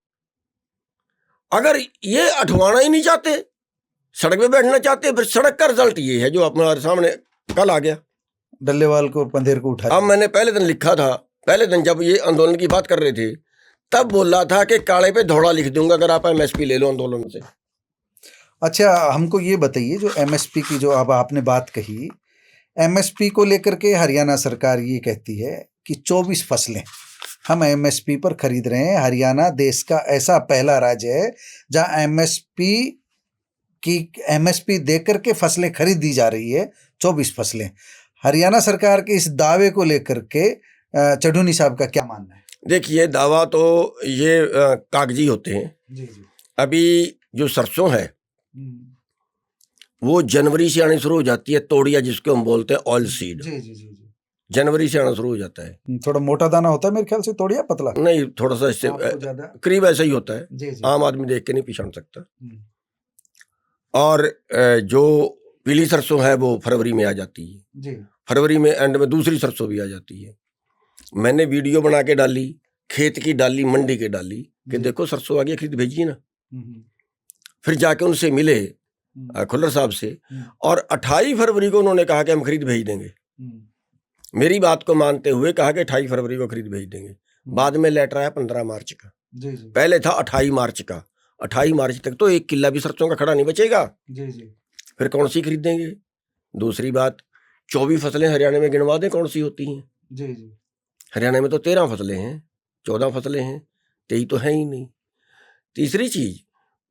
A: अगर ये उठवाना ही नहीं चाहते, सड़क पे बैठना चाहते, फिर सड़क का रिजल्ट ये है जो हमारे सामने कल आ गया।
B: डल्लेवाल को, पंधेर को उठाया।
A: अब मैंने पहले दिन लिखा था, पहले दिन जब ये आंदोलन की बात कर रहे थे तब बोला था कि काले पे धोड़ा लिख दूंगा अगर आप एमएसपी ले लो आंदोलन से।
B: अच्छा, हमको ये बताइए, जो एमएसपी की जो अब आपने बात कही, एमएसपी को लेकर के हरियाणा सरकार ये कहती है कि 24 फसलें हम एमएसपी पर खरीद रहे हैं। हरियाणा देश का ऐसा पहला राज्य है जहां एमएसपी देकर के फसलें खरीद दी जा रही है, 24 फसलें। हरियाणा सरकार के इस दावे को लेकर के चढ़ूनी साहब का क्या मानना है?
A: देखिए, दावा तो ये कागजी होते हैं जी। अभी जो सरसों है वो जनवरी से आनी शुरू हो जाती है, तोड़िया जिसको हम बोलते हैं ऑयल सीड जी। जनवरी से आना शुरू हो जाता है।
B: थोड़ा मोटा दाना होता है मेरे ख्याल से, तोड़िया पतला
A: नहीं, थोड़ा सा इससे करीब ऐसा ही होता है जी। आम आदमी देख के नहीं पहचान सकता। और जो पीली सरसों है वो फरवरी में आ जाती है जी। फरवरी में एंड में दूसरी सरसों भी आ जाती है। मैंने वीडियो बना के डाली, खेत की डाली, मंडी के डाली कि देखो सरसों आ गई, खरीद भेजिए ना। फिर जाके उनसे मिले खुल्लर साहब से, और 28 फरवरी को उन्होंने कहा कि हम खरीद भेज देंगे। मेरी बात को मानते हुए कहा कि 28 फरवरी को खरीद भेज देंगे। बाद में लेटर आया 15 मार्च का जी। पहले था 28 मार्च का। 28 मार्च तक तो 1 किला भी सरसों का खड़ा नहीं बचेगा जी। फिर कौन सी खरीदेंगे? दूसरी बात, 24 फसलें हरियाणा में गिनवा दें कौन सी होती हैं जी। हरियाणा में तो 13 फसलें हैं, 14 फसलें हैं, 23 तो है ही नहीं। तीसरी चीज,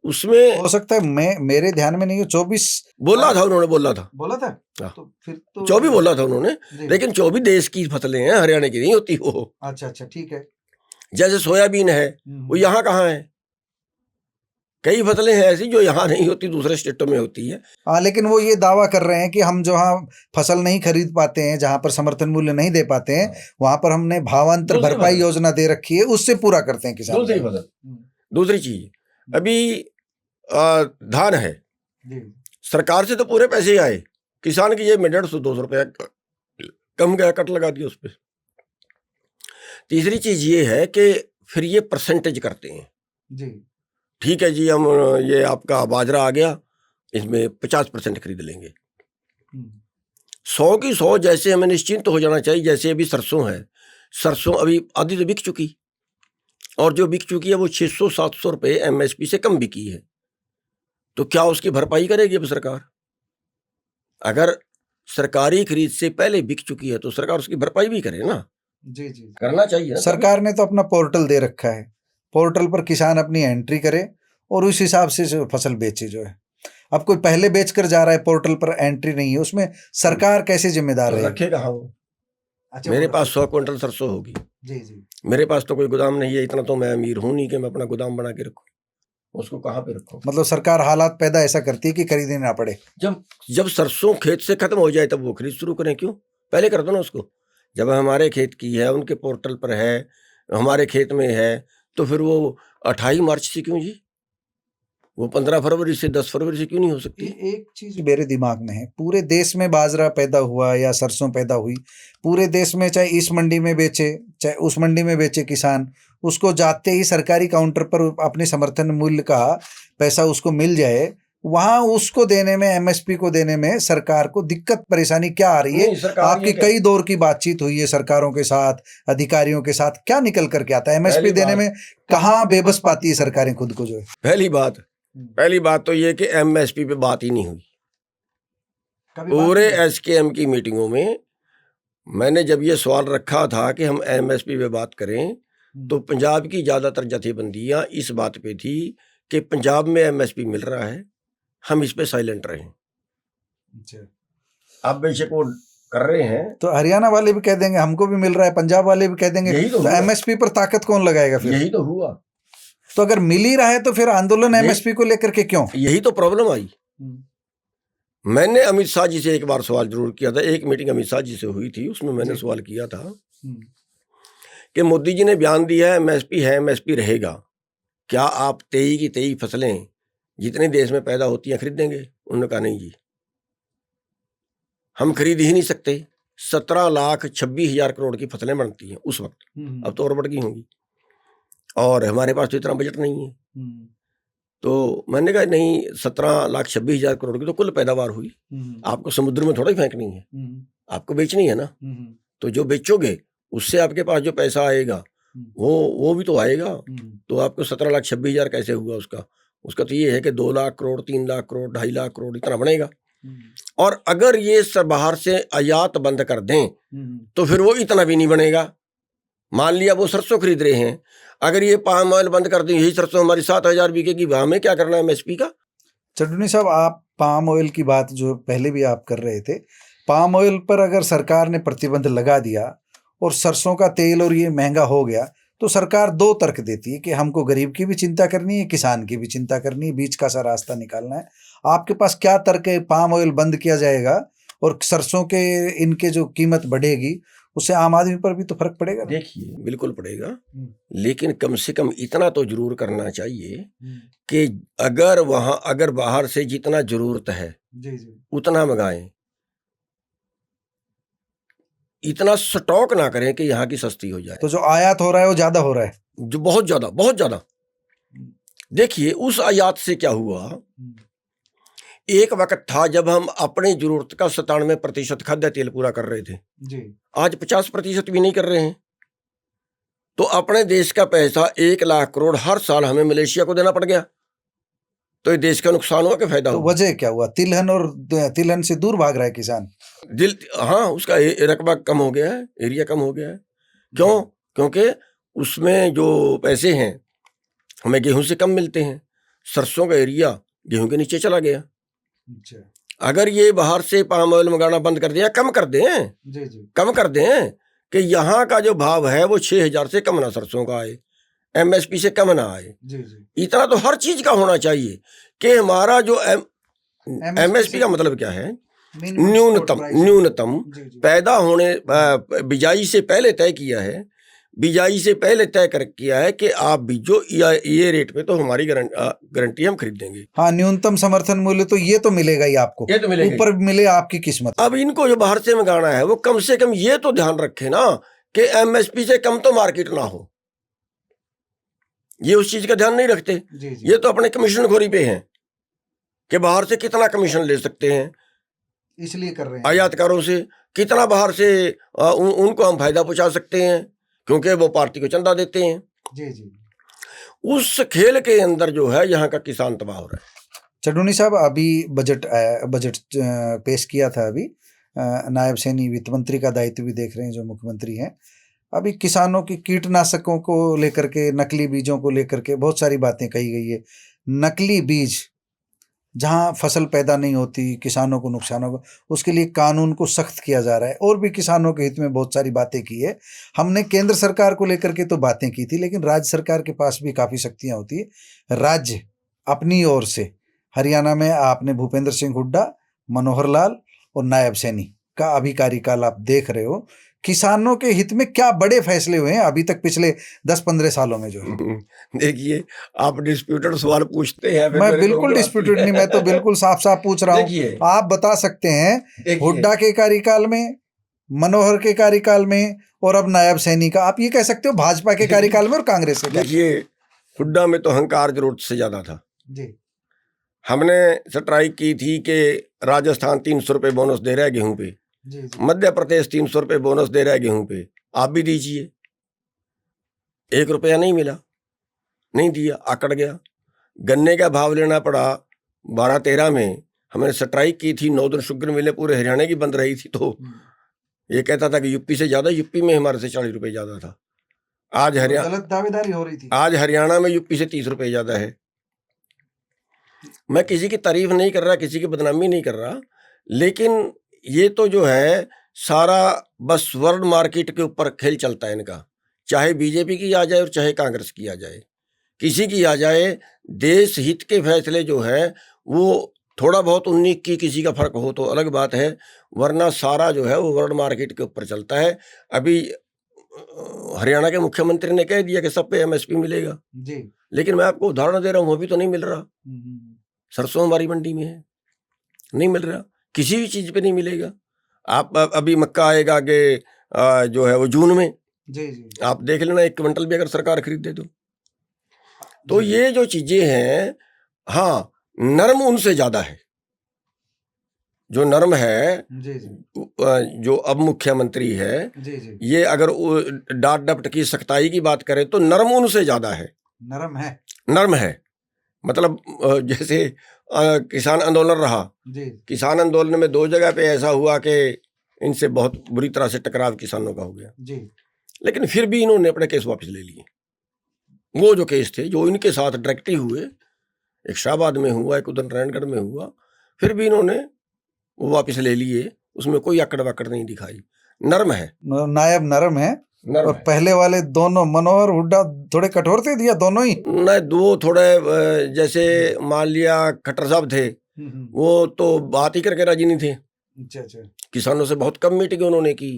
A: उसमें
B: हो सकता है मेरे ध्यान में नहीं हो, 24
A: बोला था उन्होंने, बोला था
B: तो फिर तो
A: 24 बोला था उन्होंने, लेकिन 24 देश की फसलें हैं, हरियाणा की नहीं होती वो।
B: अच्छा, ठीक है।
A: जैसे सोयाबीन है, वो यहाँ कहाँ है? कई फसलें हैं ऐसी जो यहाँ नहीं होती, दूसरे स्टेटों में होती है।
B: हाँ, लेकिन वो ये दावा कर रहे हैं कि हम जहाँ फसल नहीं खरीद पाते हैं, जहाँ पर समर्थन मूल्य नहीं दे पाते हैं, वहां पर हमने भावांतर भरपाई योजना दे रखी है, उससे पूरा करते हैं किसान।
A: दूसरी चीज, अभी धान है, सरकार से तो पूरे पैसे आए, किसान की जेब में 150-200 रुपया कम गया, कट लगा दिया उस पर। तीसरी चीज ये है कि फिर ये परसेंटेज करते हैं जी। ठीक है जी, हम ये आपका बाजरा आ गया, इसमें 50% खरीद लेंगे। 100 की 100 जैसे हमें निश्चिंत हो जाना चाहिए। जैसे अभी सरसों है, सरसों अभी आधी तो बिक चुकी, और जो बिक चुकी है वो 600-700 रुपये एमएसपी से कम बिकी है, तो क्या उसकी भरपाई करेगी अब सरकार? अगर सरकारी खरीद से पहले बिक चुकी है तो सरकार उसकी भरपाई भी करे ना जी। करना चाहिए ना।
B: सरकार ने तो अपना पोर्टल दे रखा है, पोर्टल पर किसान अपनी एंट्री करे और उस हिसाब से फसल बेचे। जो है अब कोई पहले बेच कर जा रहा है, पोर्टल पर एंट्री नहीं है, उसमें सरकार कैसे जिम्मेदार है?
A: रखेगा हाँ वो। अच्छा, मेरे पास 100 क्विंटल सरसों होगी जी। मेरे पास तो कोई गोदाम नहीं है, इतना तो मैं अमीर हूं नहीं कि मैं अपना गोदाम बना के रखूं। उसको कहाँ पे रखो।
B: मतलब सरकार हालात पैदा ऐसा करती है कि खरीदने ना पड़े।
A: जब सरसों खेत से खत्म हो जाए तब वो खरीद शुरू करें, क्यों पहले कर दो ना उसको। जब हमारे खेत की है, उनके पोर्टल पर है, हमारे खेत में है, तो फिर वो 28 मार्च से क्यों जी, वो 15 फरवरी से 10 फरवरी से क्यों नहीं हो सकती।
B: एक चीज मेरे दिमाग में है, पूरे देश में बाजरा पैदा हुआ या सरसों पैदा हुई, पूरे देश में चाहे इस मंडी में बेचे चाहे उस मंडी में बेचे किसान, उसको जाते ही सरकारी काउंटर पर अपने समर्थन मूल्य का पैसा उसको मिल जाए, वहां उसको देने में, एमएसपी को देने में सरकार को दिक्कत परेशानी क्या आ रही है? आपकी कई दौर की बातचीत हुई है सरकारों के साथ, अधिकारियों के साथ, क्या निकल करके आता है एमएसपी देने में? कहाँ बेबस पाती है सरकारें खुद को? जो है
A: पहली बात तो ये कि एमएसपी पे बात ही नहीं हुई। पूरे एसकेएम की मीटिंगों में मैंने जब ये सवाल रखा था कि हम एमएसपी पे बात करें, तो पंजाब की ज्यादातर जथेबंदियां इस बात पे थी कि पंजाब में एमएसपी मिल रहा है, हम इस पे साइलेंट रहे। अब बेशक वो कर रहे हैं,
B: तो हरियाणा वाले भी कह देंगे हमको भी मिल रहा है, पंजाब वाले भी कह देंगे, तो एमएसपी पर ताकत कौन लगाएगा फिर?
A: यही तो हुआ।
B: तो अगर मिल ही रहा है तो फिर आंदोलन एमएसपी को लेकर के क्यों?
A: यही तो प्रॉब्लम आई। मैंने अमित शाह जी से एक बार सवाल जरूर किया था, एक मीटिंग अमित शाह जी से हुई थी, उसमें मैंने सवाल किया था कि मोदी जी ने बयान दिया है एमएसपी है, एमएसपी रहेगा, क्या आप 23 की 23 फसलें जितने देश में पैदा होती हैं खरीदेंगे? उन्होंने कहा नहीं जी, हम खरीद ही नहीं सकते। 17,26,000 करोड़ की फसलें बनती हैं उस वक्त, अब तो और बढ़ गई होंगी, और हमारे पास तो इतना बजट नहीं है। तो मैंने कहा नहीं, 17,26,000 करोड़ की तो कुल पैदावार हुई, आपको समुद्र में थोड़ा ही फेंकनी है, आपको बेचनी है ना। तो जो बेचोगे उससे आपके पास जो पैसा आएगा वो भी तो आएगा। तो आपको 17,26,000 कैसे हुआ? उसका तो ये है कि 2 लाख करोड़, 3 लाख करोड़, 2.5 लाख करोड़ इतना बनेगा। और अगर ये सब बाहर से आयात बंद कर दें तो फिर वो इतना भी नहीं बनेगा। मान लिया वो सरसों खरीद रहे हैं, अगर ये पाम ऑयल बंद कर दें, यही सरसों हमारी 7,000 बिकेगी, हमें क्या करना है एमएसपी का?
B: चड्ढूनी साहब, आप पाम ऑयल की बात जो पहले भी आप कर रहे थे, पाम ऑयल पर अगर सरकार ने प्रतिबंध लगा दिया और सरसों का तेल और ये महंगा हो गया, तो सरकार 2 तर्क देती है कि हमको गरीब की भी चिंता करनी है, किसान की भी चिंता करनी है, बीच का सा रास्ता निकालना है। आपके पास क्या तर्क है? पाम ऑयल बंद किया जाएगा और सरसों के इनके जो कीमत बढ़ेगी, उससे आम आदमी पर भी तो फर्क पड़ेगा।
A: देखिए, बिल्कुल पड़ेगा, लेकिन कम से कम इतना तो जरूर करना चाहिए कि अगर बाहर से जितना जरूरत है उतना मंगाएं, इतना स्टॉक ना करें कि यहाँ की सस्ती हो जाए।
B: तो जो आयात हो रहा है वो ज्यादा हो रहा है,
A: जो बहुत ज्यादा। देखिए, उस आयात से क्या हुआ, एक वक्त था जब हम अपनी जरूरत का 97% खाद्य तेल पूरा कर रहे थे जी। आज 50% भी नहीं कर रहे हैं। तो अपने देश का पैसा 1 लाख करोड़ हर साल हमें मलेशिया को देना पड़ गया, तो ये देश का नुकसान हुआ कि फायदा हुआ?
B: तो वजह क्या हुआ? तिलहन, और तिलहन से दूर भाग रहा है किसान।
A: हाँ, उसका रकबा कम हो गया है, एरिया कम हो गया है। क्यों? क्योंकि उसमें जो पैसे हैं हमें गेहूं से कम मिलते हैं, सरसों का एरिया गेहूं के नीचे चला गया। अगर ये बाहर से पाम ऑयल मंगाना बंद कर दिया, कम कर दें कि यहाँ का जो भाव है वो 6,000 से कम ना सरसों का आए, एमएसपी से कम ना आए। इतना तो हर चीज का होना चाहिए कि हमारा जो एमएसपी का मतलब क्या है? न्यूनतम पैदा होने, बिजाई से पहले तय किया है, बिजाई से पहले तय कर किया है कि आप बीजो, ये रेट पे तो हमारी गारंटी हम खरीद देंगे।
B: हाँ, न्यूनतम समर्थन मूल्य तो ये तो मिलेगा ही आपको, ये तो मिलेगा, ऊपर मिले आपकी किस्मत।
A: अब इनको जो बाहर से मंगाना है वो कम से कम ये तो ध्यान रखे ना कि एमएसपी से कम तो मार्केट ना हो। ये उस चीज का ध्यान नहीं रखते। ये तो अपने कमीशन खोरी पे हैं कि बाहर से कितना कमीशन ले सकते हैं,
B: इसलिए कर रहे हैं।
A: आयातकारों से कितना बाहर से उनको हम फायदा पहुंचा सकते हैं, क्योंकि वो पार्टी को चंदा देते हैं। जी। उस खेल के अंदर जो है यहाँ का किसान तबाह हो रहा है।
B: चड्ढूनी साहब, अभी बजट पेश किया था, अभी नायब सैनी वित्त मंत्री का दायित्व भी देख रहे हैं जो मुख्यमंत्री हैं। अभी किसानों की कीटनाशकों को लेकर के, नकली बीजों को लेकर के बहुत सारी बातें कही गई है। नकली बीज जहां फसल पैदा नहीं होती, किसानों को नुकसान होगा, उसके लिए कानून को सख्त किया जा रहा है, और भी किसानों के हित में बहुत सारी बातें की है। हमने केंद्र सरकार को लेकर के तो बातें की थी, लेकिन राज्य सरकार के पास भी काफ़ी शक्तियां होती है। राज्य अपनी ओर से हरियाणा में आपने भूपेंद्र सिंह हुड्डा, मनोहर लाल और नायब सैनी का अभी कार्यकाल आप देख रहे हो। किसानों के हित में क्या बड़े फैसले हुए हैं अभी तक पिछले 10-15 सालों में जो है?
A: देखिए, आप डिस्प्यूटेड सवाल पूछते हैं।
B: मैं बिल्कुल डिस्प्यूटेड नहीं, मैं तो बिल्कुल साफ साफ पूछ रहा हूँ। आप बता सकते हैं हुड्डा के कार्यकाल में, मनोहर के कार्यकाल में और अब नायब सैनी का, आप ये कह सकते हो भाजपा के कार्यकाल में और कांग्रेस के?
A: देखिए, हुड्डा में तो अहंकार जरूरत से ज्यादा था
B: जी।
A: हमने स्ट्राइक की थी कि राजस्थान 300 रुपये बोनस दे रहा है गेहूं पे, मध्य प्रदेश 300 रुपये बोनस दे रहा है गेहूं पे, आप भी दीजिए। 1 रुपया नहीं मिला, नहीं दिया, आकड़ गया। गन्ने का भाव लेना पड़ा 12-13 में। हमने स्ट्राइक की थी, 9 दिन शुगर मिले पूरे हरियाणा की बंद रही थी, तो ये कहता था कि यूपी से ज्यादा, यूपी में हमारे से 40 रुपये ज्यादा था। आज हरियाणा
B: गलत दावेदारी हो रही थी। आज
A: हरियाणा में यूपी से 30 रुपये ज्यादा है। मैं किसी की तारीफ नहीं कर रहा, किसी की बदनामी नहीं कर रहा, लेकिन ये तो जो है सारा बस वर्ल्ड मार्केट के ऊपर खेल चलता है इनका। चाहे बीजेपी की आ जाए और चाहे कांग्रेस की आ जाए, किसी की आ जाए, देश हित के फैसले जो है वो थोड़ा बहुत 19 की किसी का फर्क हो तो अलग बात है, वरना सारा जो है वो वर्ल्ड मार्केट के ऊपर चलता है। अभी हरियाणा के मुख्यमंत्री ने कह दिया कि सब पे एमएसपी मिलेगा जी, लेकिन मैं आपको उदाहरण दे रहा हूँ, वो भी तो नहीं मिल रहा। सरसों हमारी मंडी में है, नहीं मिल रहा, किसी भी चीज पे नहीं मिलेगा। आप अभी मक्का आएगा आगे जो है वो जून में जी, आप देख लेना, 1 क्विंटल भी अगर सरकार खरीदे तो ये जो चीजें हैं, हाँ नर्म उनसे ज्यादा है। जो नर्म है जी, जो अब मुख्यमंत्री है जी, ये अगर डांट डपट की सख्ताई की बात करें तो नर्म उनसे ज्यादा है। नर्म है मतलब जैसे किसान आंदोलन रहा जी, किसान आंदोलन में 2 जगह पे ऐसा हुआ कि इनसे बहुत बुरी तरह से टकराव किसानों का हो गया जी, लेकिन फिर भी इन्होंने अपने केस वापस ले लिए। वो जो केस थे जो इनके साथ डायरेक्टली हुए, एक शाहबाद में हुआ, एक उधर नारायणगढ़ में हुआ, फिर भी इन्होंने वो वापस ले लिए, उसमें कोई अकड़ वकड़ नहीं दिखाई। नर्म है,
B: नायब नरम है। और पहले वाले दोनों मनोहर हुड्डा थोड़े कठोर थे या दोनों ही? नहीं,
A: 2 थोड़े, जैसे मान लिया खट्टर साहब थे, वो तो बात ही करके राजी नहीं थे। अच्छा। किसानों से बहुत कम मीटिंग उन्होंने की,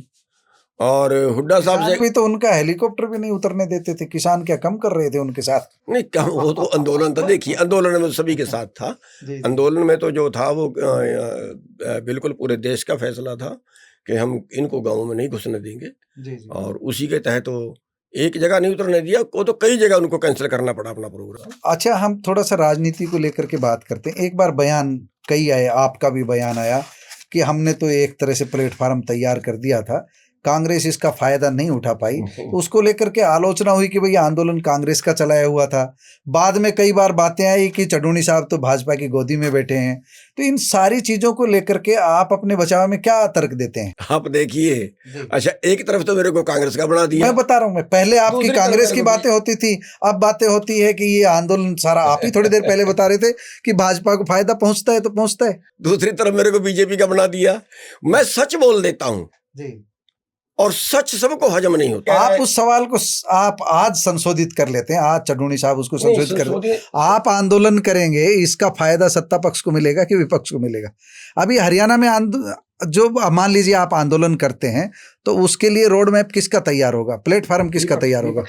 A: और हुड्डा साहब से
B: भी तो उनका हेलीकॉप्टर भी नहीं उतरने देते थे। किसान क्या कम कर रहे थे उनके साथ?
A: नहीं, कम, वो तो आंदोलन था। देखिए, आंदोलन में सभी के साथ था। आंदोलन में तो जो था वो बिल्कुल पूरे देश का फैसला था कि हम इनको गाँव में नहीं घुसने देंगे जी। और उसी के तहत तो एक जगह नहीं उतरने दिया, वो तो कई जगह उनको कैंसिल करना पड़ा अपना प्रोग्राम।
B: अच्छा, हम थोड़ा सा राजनीति को लेकर के बात करते हैं। एक बार बयान कई आए, आपका भी बयान आया कि हमने तो एक तरह से प्लेटफार्म तैयार कर दिया था, कांग्रेस इसका फायदा नहीं उठा पाई। उसको लेकर के आलोचना हुई कि भाई आंदोलन कांग्रेस का चलाया हुआ था। बाद में कई बार बातें आई कि चढ़ूनी साहब तो भाजपा की गोदी में बैठे हैं। तो इन सारी चीजों को लेकर के आप अपने बचाव में क्या तर्क देते हैं?
A: आप देखिए, अच्छा, एक तरफ तो मेरे को कांग्रेस का बना दिया,
B: मैं बता रहा हूँ, मैं पहले आपकी कांग्रेस की बातें होती थी, अब बातें होती है कि ये आंदोलन सारा, आप ही थोड़ी देर पहले बता रहे थे कि भाजपा को फायदा पहुंचता है तो पहुंचता है।
A: दूसरी तरफ मेरे को बीजेपी का बना दिया। मैं सच बोल देता हूँ जी, और सच सबको हजम नहीं होता।
B: आप उस सवाल को आप आज संशोधित कर लेते हैं, आज चढ़ूनी साहब उसको संशोधित कर लेते हैं। आप आंदोलन करेंगे, इसका फायदा सत्ता पक्ष को मिलेगा कि विपक्ष को मिलेगा? अभी हरियाणा में जो मान लीजिए आप आंदोलन करते हैं तो उसके लिए रोड मैप किसका तैयार होगा, प्लेटफार्म किसका तैयार होगा?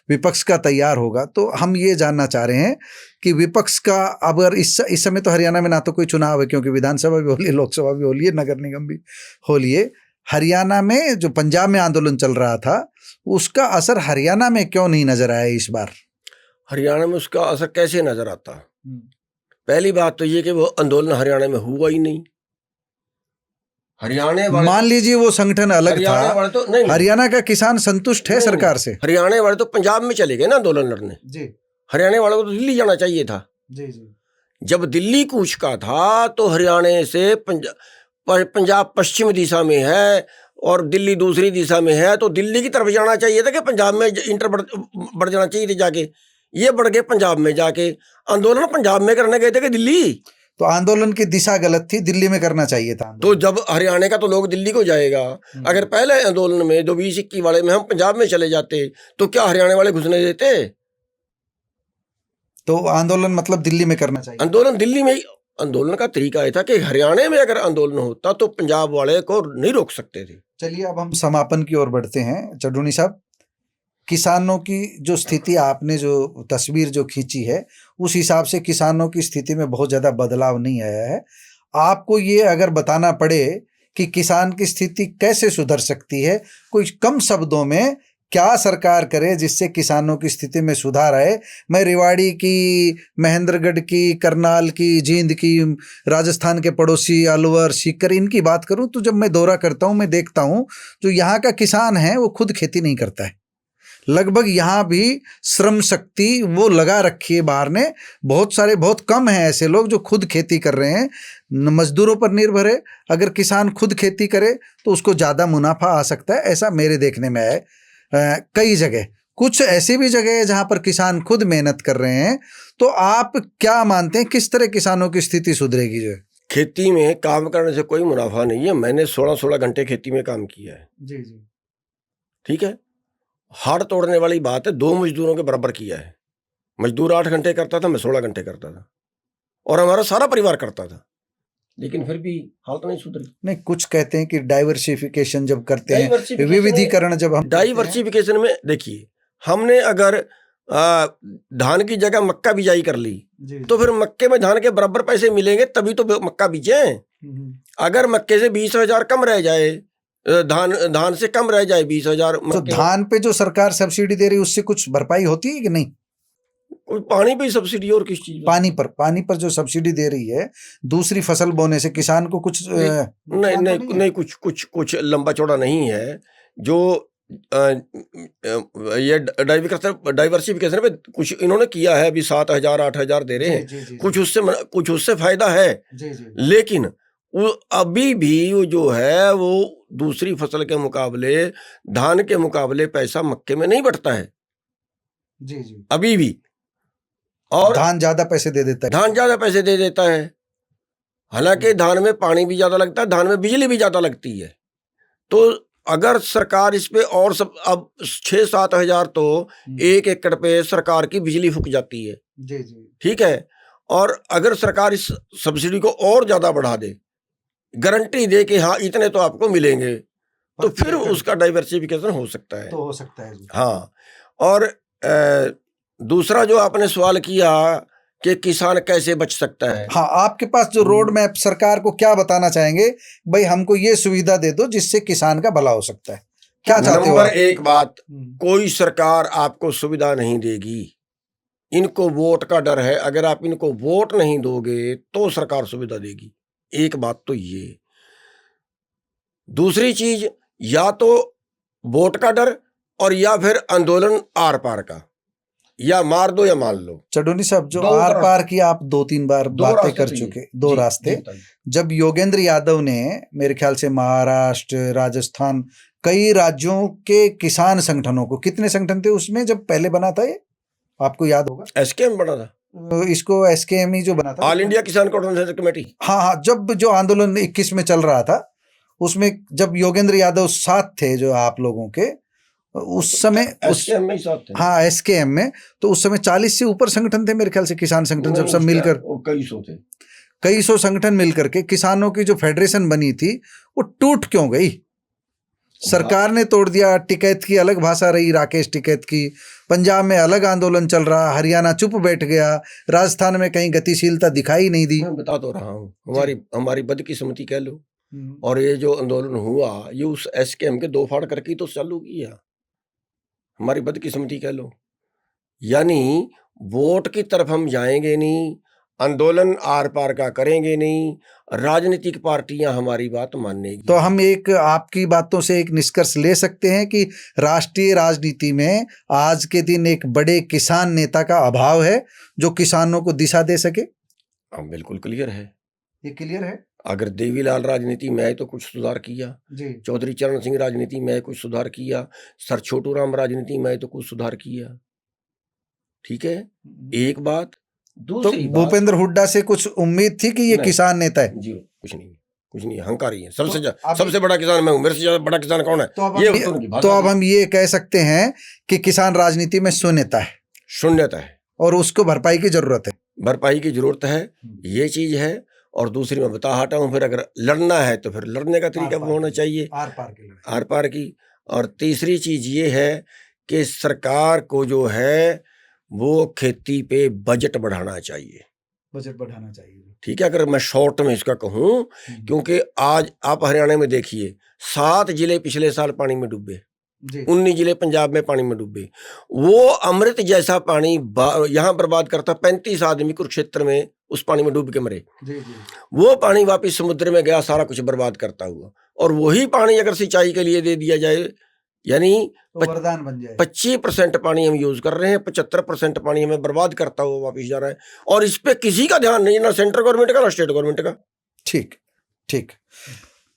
B: विपक्ष का तैयार होगा। तो हम ये जानना चाह रहे हैं कि विपक्ष का, अगर इस समय तो हरियाणा में ना तो कोई चुनाव है, क्योंकि विधानसभा भी हो रही है, लोकसभा भी हो रही है, नगर निगम भी हो रही है। हरियाणा में जो पंजाब में आंदोलन चल रहा था, उसका असर हरियाणा में क्यों नहीं नजर आया इस बार?
A: हरियाणा में उसका असर कैसे नजर आता? पहली बात तो ये कि वो आंदोलन हरियाणा में हुआ ही नहीं। हरियाणा
B: मान लीजिए वो संगठन अलग था,
A: तो नहीं,
B: हरियाणा का किसान संतुष्ट है सरकार से।
A: हरियाणा वाले तो पंजाब में चले गए ना आंदोलन लड़ने जी। हरियाणा वालों को तो दिल्ली जाना चाहिए था जी। जब दिल्ली कूच का था तो हरियाणा से पंजाब पश्चिम दिशा में है और दिल्ली दूसरी दिशा में है, तो दिल्ली की तरफ जाना चाहिए था कि पंजाब में इंटर बढ़ जाना चाहिए थे जाके। ये बढ़ गए पंजाब में जाके, आंदोलन पंजाब में करने गए थे कि दिल्ली।
B: तो आंदोलन की दिशा गलत थी, दिल्ली में करना चाहिए था।
A: तो जब हरियाणा का तो लोग दिल्ली को जाएगा, अगर पहले आंदोलन में 2021 वाले में हम पंजाब में चले जाते तो क्या हरियाणा वाले घुसने देते?
B: तो आंदोलन मतलब दिल्ली में करना चाहिए।
A: आंदोलन दिल्ली में ही, आंदोलन का तरीका ये था कि हरियाणा में अगर आंदोलन होता तो पंजाब वाले को नहीं रोक सकते थे।
B: चलिए अब हम समापन की ओर बढ़ते हैं। चड्ढूनी साहब, किसानों की जो स्थिति, आपने जो तस्वीर जो खींची है उस हिसाब से किसानों की स्थिति में बहुत ज़्यादा बदलाव नहीं आया है। आपको ये अगर बताना पड़े कि किसान की स्थिति कैसे सुधर सकती है, कोई कम शब्दों में क्या सरकार करे जिससे किसानों की स्थिति में सुधार आए। मैं रेवाड़ी की, महेंद्रगढ़ की, करनाल की, जींद की, राजस्थान के पड़ोसी अलवर, सीकर, इनकी बात करूं तो जब मैं दौरा करता हूं मैं देखता हूं जो यहाँ का किसान है वो खुद खेती नहीं करता है। लगभग यहाँ भी श्रम शक्ति वो लगा रखी है बाहर ने। बहुत कम हैं ऐसे लोग जो खुद खेती कर रहे हैं, मजदूरों पर निर्भर है। अगर किसान खुद खेती करे तो उसको ज़्यादा मुनाफा आ सकता है, ऐसा मेरे देखने में है। कई जगह, कुछ ऐसी भी जगह है जहाँ पर किसान खुद मेहनत कर रहे हैं। तो आप क्या मानते हैं किस तरह किसानों की स्थिति सुधरेगी? जो
A: खेती में काम करने से कोई मुनाफा नहीं है। मैंने 16-16 घंटे खेती में काम किया है।
B: जी जी,
A: ठीक है, हाथ तोड़ने वाली बात है। 2 मजदूरों के बराबर किया है। मजदूर 8 घंटे करता था, मैं 16 घंटे करता था, और हमारा सारा परिवार करता था, लेकिन फिर भी हालत नहीं सुधरी।
B: नहीं, कुछ कहते हैं कि डाइवर्सिफिकेशन जब करते हैं, विविधीकरण जब हम
A: डाइवर्सिफिकेशन में देखिए, हमने अगर धान की जगह मक्का बिजाई कर ली तो फिर मक्के में धान के बराबर पैसे मिलेंगे तभी तो मक्का बीजे। अगर मक्के से 20,000 कम रह जाए, धान से कम रह जाए 20,000,
B: तो धान पे जो सरकार सब्सिडी दे रही है उससे कुछ भरपाई होती है कि नहीं?
A: पानी पे सब्सिडी और किस चीज?
B: पानी पर जो सब्सिडी दे रही है, दूसरी फसल बोने से किसान को कुछ
A: नहीं, कुछ लंबा चौड़ा नहीं है। जो ये डाइवर्सिफिकेशन पे कुछ इन्होंने किया है, अभी 7,000 8,000 दे रहे हैं, कुछ उससे फायदा है। लेकिन वो अभी भी वो जो है वो दूसरी फसल के मुकाबले, धान के मुकाबले पैसा मक्के में नहीं बढ़ता है
B: जी जी
A: अभी भी। और
B: धान ज्यादा पैसे दे देता है।
A: हालांकि धान में पानी भी ज्यादा लगता है, धान में बिजली भी ज्यादा लगती है। तो अगर सरकार इस पे और सब, अब 6-7 हजार तो 1 एकड़ पे सरकार की बिजली फूक जाती है।
B: जी जी,
A: ठीक है, और अगर सरकार इस सब्सिडी को और ज्यादा बढ़ा दे, गारंटी दे कि हाँ इतने तो आपको मिलेंगे, तो फिर उसका डाइवर्सिफिकेशन हो सकता है।
B: तो हो सकता है जी।
A: हाँ, और दूसरा जो आपने सवाल किया कि किसान कैसे बच सकता है,
B: हाँ, आपके पास जो रोड मैप, सरकार को क्या बताना चाहेंगे भाई हमको ये सुविधा दे दो जिससे किसान का भला हो सकता है, क्या चाहते हो?
A: नंबर 1 बात, कोई सरकार आपको सुविधा नहीं देगी। इनको वोट का डर है। अगर आप इनको वोट नहीं दोगे तो सरकार सुविधा देगी। एक बात तो ये। दूसरी चीज, या तो वोट का डर और या फिर आंदोलन आर पार का, या मार दो या मान लो।
B: चड्ढूनी साहब, जो आर पार की आप 2-3 बार बातें कर चुके, 2 रास्ते। जब योगेंद्र यादव ने, मेरे ख्याल से महाराष्ट्र, राजस्थान, कई राज्यों के किसान संगठनों को, कितने संगठन थे उसमें जब पहले बना था, ये आपको याद होगा?
A: एसकेएम बना था,
B: इसको एसकेएम ही जो बना था,
A: ऑल इंडिया किसान कोऑर्डिनेशन कमेटी।
B: हाँ, जब जो आंदोलन 21 में चल रहा था उसमें जब योगेंद्र यादव साथ थे जो आप लोगों के, उस समय
A: एसकेएम में ही साथ थे।
B: हाँ, एसकेएम में, तो उस समय 40 से ऊपर संगठन थे मेरे ख्याल से, किसान संगठन जब सब मिलकर, कई सौ संगठन मिलकर के किसानों की जो फेडरेशन बनी थी वो टूट क्यों गई? सरकार ने तोड़ दिया। टिकैत की अलग भाषा रही, राकेश टिकैत की। पंजाब में अलग आंदोलन चल रहा, हरियाणा चुप बैठ गया, राजस्थान में कहीं गतिशीलता दिखाई नहीं दी।
A: मैं बता तो रहा हूँ, हमारी बदकिस्मती कह लो। और ये जो आंदोलन हुआ ये उस एसकेएम के 2 फाड़ करके तो चालू किया, हमारी बदकिस्मती कह लो। यानी वोट की तरफ हम जाएंगे नहीं, आंदोलन आर पार का करेंगे नहीं, राजनीतिक पार्टियां हमारी बात मानेगी।
B: तो हम एक, आपकी बातों से एक निष्कर्ष ले सकते हैं कि राष्ट्रीय राजनीति में आज के दिन एक बड़े किसान नेता का अभाव है जो किसानों को दिशा दे सके।
A: हाँ, बिल्कुल क्लियर है,
B: ये क्लियर है।
A: अगर देवीलाल राजनीति में तो कुछ सुधार किया
B: जी,
A: चौधरी चरण सिंह राजनीति में कुछ सुधार किया, सर छोटू राम राजनीति में तो कुछ सुधार किया। ठीक है, एक बात।
B: तो भूपेंद्र हुड्डा से कुछ उम्मीद थी कि ये किसान नेता है?
A: जी, कुछ नहीं, अहंकारी है। सबसे बड़ा किसान मैं हूं, मेरे से ज्यादा बड़ा किसान कौन है?
B: तो अब हम ये कह सकते हैं कि किसान राजनीति में शून्यता है। और उसको भरपाई की जरूरत है।
A: भरपाई की जरूरत है, ये चीज है। और दूसरी मैं बता हटा हूँ, फिर अगर लड़ना है तो फिर लड़ने का तरीका वो होना चाहिए, आर पार की। और तीसरी चीज ये है कि सरकार को जो है वो खेती पे बजट बढ़ाना चाहिए,
B: बजट बढ़ाना चाहिए।
A: ठीक है, अगर मैं शॉर्ट में इसका कहूँ। क्योंकि आज आप हरियाणा में देखिए, 7 जिले पिछले साल पानी में डूबे, 19 जिले पंजाब में पानी में डूबे। वो अमृत जैसा पानी यहाँ बर्बाद करता, 35 आदमी कुरुक्षेत्र में उस पानी में डूब के मरे। वो पानी वापिस समुद्र में गया, सारा कुछ बर्बाद करता हुआ। और वही पानी अगर सिंचाई के लिए दे दिया जाए, यानी
B: तो वरदान बन जाए।
A: 25% पानी हम यूज कर रहे हैं, 75% पानी हमें बर्बाद करता हुआ वापिस जा रहा है। और इस पे किसी का ध्यान नहीं, ना सेंट्रल गवर्नमेंट का ना स्टेट गवर्नमेंट का।
B: ठीक ठीक।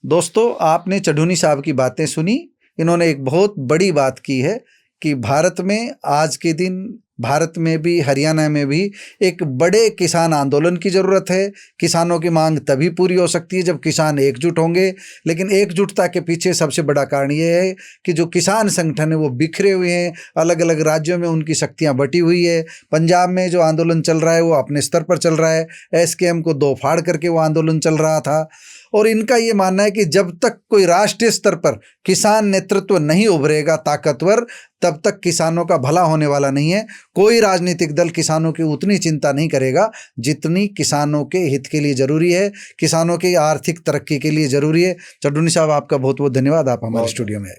B: दोस्तों, आपने चढ़ूनी साहब की बातें सुनी। इन्होंने एक बहुत बड़ी बात की है कि भारत में आज के दिन, भारत में भी, हरियाणा में भी एक बड़े किसान आंदोलन की ज़रूरत है। किसानों की मांग तभी पूरी हो सकती है जब किसान एकजुट होंगे। लेकिन एकजुटता के पीछे सबसे बड़ा कारण ये है कि जो किसान संगठन है वो बिखरे हुए हैं, अलग अलग राज्यों में उनकी शक्तियां बटी हुई है। पंजाब में जो आंदोलन चल रहा है वो अपने स्तर पर चल रहा है, एसकेएम को दो फाड़ करके वो आंदोलन चल रहा था। और इनका ये मानना है कि जब तक कोई राष्ट्रीय स्तर पर किसान नेतृत्व नहीं उभरेगा ताकतवर, तब तक किसानों का भला होने वाला नहीं है। कोई राजनीतिक दल किसानों की उतनी चिंता नहीं करेगा जितनी किसानों के हित के लिए जरूरी है, किसानों की आर्थिक तरक्की के लिए जरूरी है। चढ़ूनी साहब, आपका बहुत बहुत धन्यवाद, आप हमारे स्टूडियो में आए।